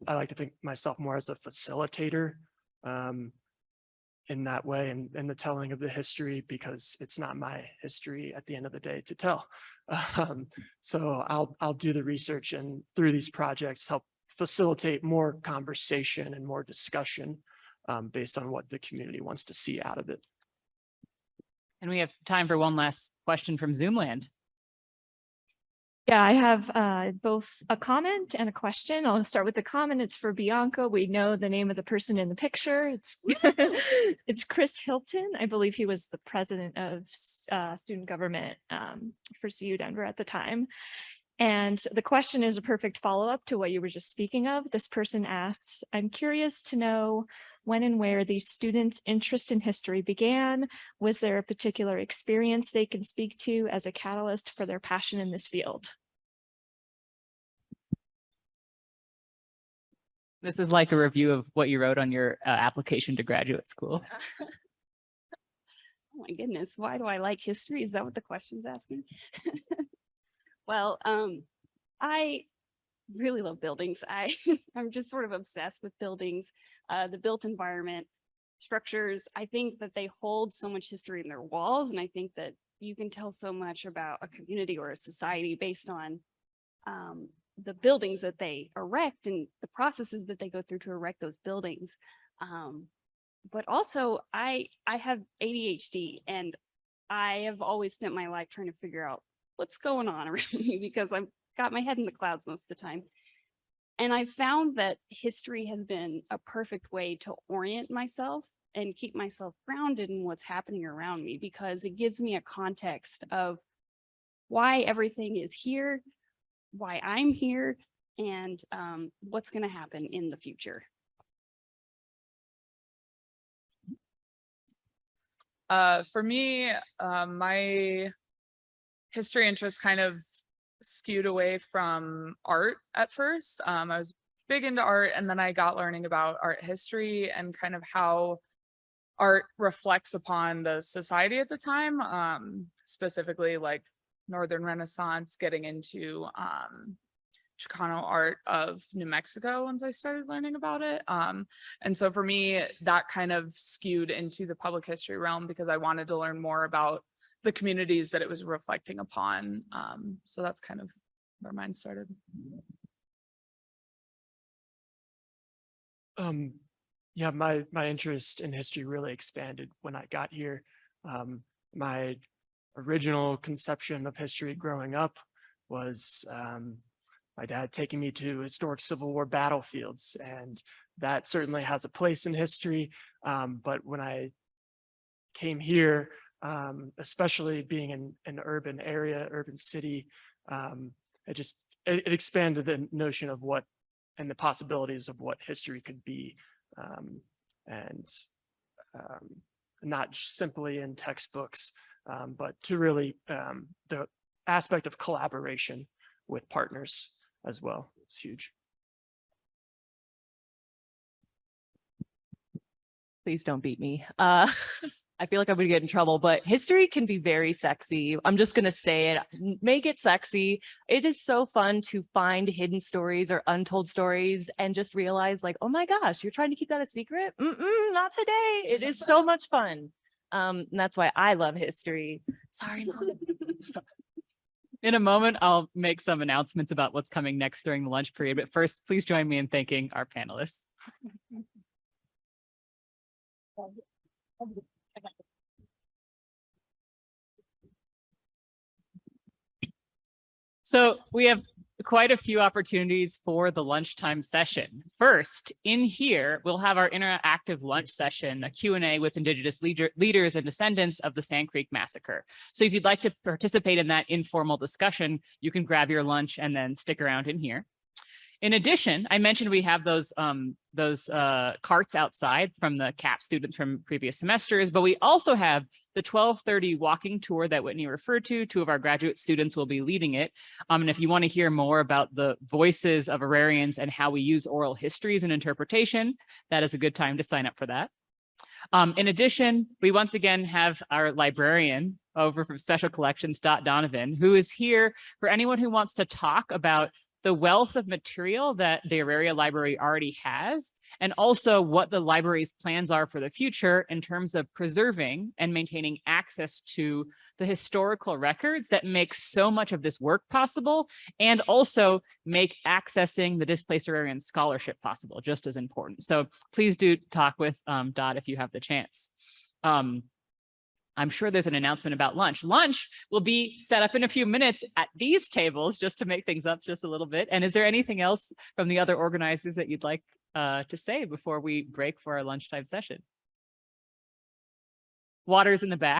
Speaker 2: like to think myself more as a facilitator in that way, and the telling of the history, because it's not my history at the end of the day to tell. So I'll do the research, and through these projects help facilitate more conversation and more discussion based on what the community wants to see out of it.
Speaker 1: And we have time for one last question from Zoomland.
Speaker 14: Yeah, I have both a comment and a question. I'll start with the comment. It's for Bianca. We know the name of the person in the picture. It's it's Chris Hilton. I believe he was the president of student government for CU Denver at the time. And the question is a perfect follow-up to what you were just speaking of. This person asks, I'm curious to know when and where these students' interest in history began. Was there a particular experience they can speak to as a catalyst for their passion in this field?
Speaker 1: This is like a review of what you wrote on your application to graduate school.
Speaker 3: Oh my goodness, why do I like history? Is that what the question's asking? Well, I really love buildings. I'm just sort of obsessed with buildings, the built environment, structures. I think that they hold so much history in their walls, and I think that you can tell so much about a community or a society based on the buildings that they erect and the processes that they go through to erect those buildings. But also, I have ADHD, and I have always spent my life trying to figure out what's going on around me, because I've got my head in the clouds most of the time. And I found that history has been a perfect way to orient myself and keep myself grounded in what's happening around me, because it gives me a context of why everything is here, why I'm here, and what's going to happen in the future.
Speaker 6: For me, my history interest kind of skewed away from art at first. I was big into art, and then I got learning about art history and kind of how art reflects upon the society at the time, specifically like Northern Renaissance, getting into Chicano art of New Mexico once I started learning about it. And so for me, that kind of skewed into the public history realm, because I wanted to learn more about the communities that it was reflecting upon. So that's kind of where mine started.
Speaker 2: Yeah, my interest in history really expanded when I got here. My original conception of history growing up was my dad taking me to historic Civil War battlefields, and that certainly has a place in history. But when I came here, especially being in an urban area, urban city, it expanded the notion of what and the possibilities of what history could be, and not simply in textbooks, but to really the aspect of collaboration with partners as well. It's huge.
Speaker 15: Please don't beat me. I feel like I'm gonna get in trouble, but history can be very sexy. I'm just gonna say it, make it sexy. It is so fun to find hidden stories or untold stories and just realize like, oh my gosh, you're trying to keep that a secret? Not today. It is so much fun. And that's why I love history. Sorry, Mom.
Speaker 1: In a moment, I'll make some announcements about what's coming next during the lunch period. But first, please join me in thanking our panelists. So we have quite a few opportunities for the lunchtime session. First, in here, we'll have our interactive lunch session, a Q&A with Indigenous leaders and descendants of the Sand Creek Massacre. So if you'd like to participate in that informal discussion, you can grab your lunch and then stick around in here. In addition, I mentioned we have those carts outside from the CAP students from previous semesters, but we also have the 12:30 walking tour that Whitney referred to. 2 of our graduate students will be leading it. And if you want to hear more about the voices of Aurarians and how we use oral histories and interpretation, that is a good time to sign up for that. In addition, we once again have our librarian over from Special Collections, Dot Donovan, who is here for anyone who wants to talk about the wealth of material that the Auraria Library already has, and also what the library's plans are for the future in terms of preserving and maintaining access to the historical records that make so much of this work possible, and also make accessing the Displaced Aurarian scholarship possible, just as important. So please do talk with Dot if you have the chance. I'm sure there's an announcement about lunch. Lunch will be set up in a few minutes at these tables, just to make things up just a little bit. And is there anything else from the other organizers that you'd like to say before we break for our lunchtime session? Water's in the back.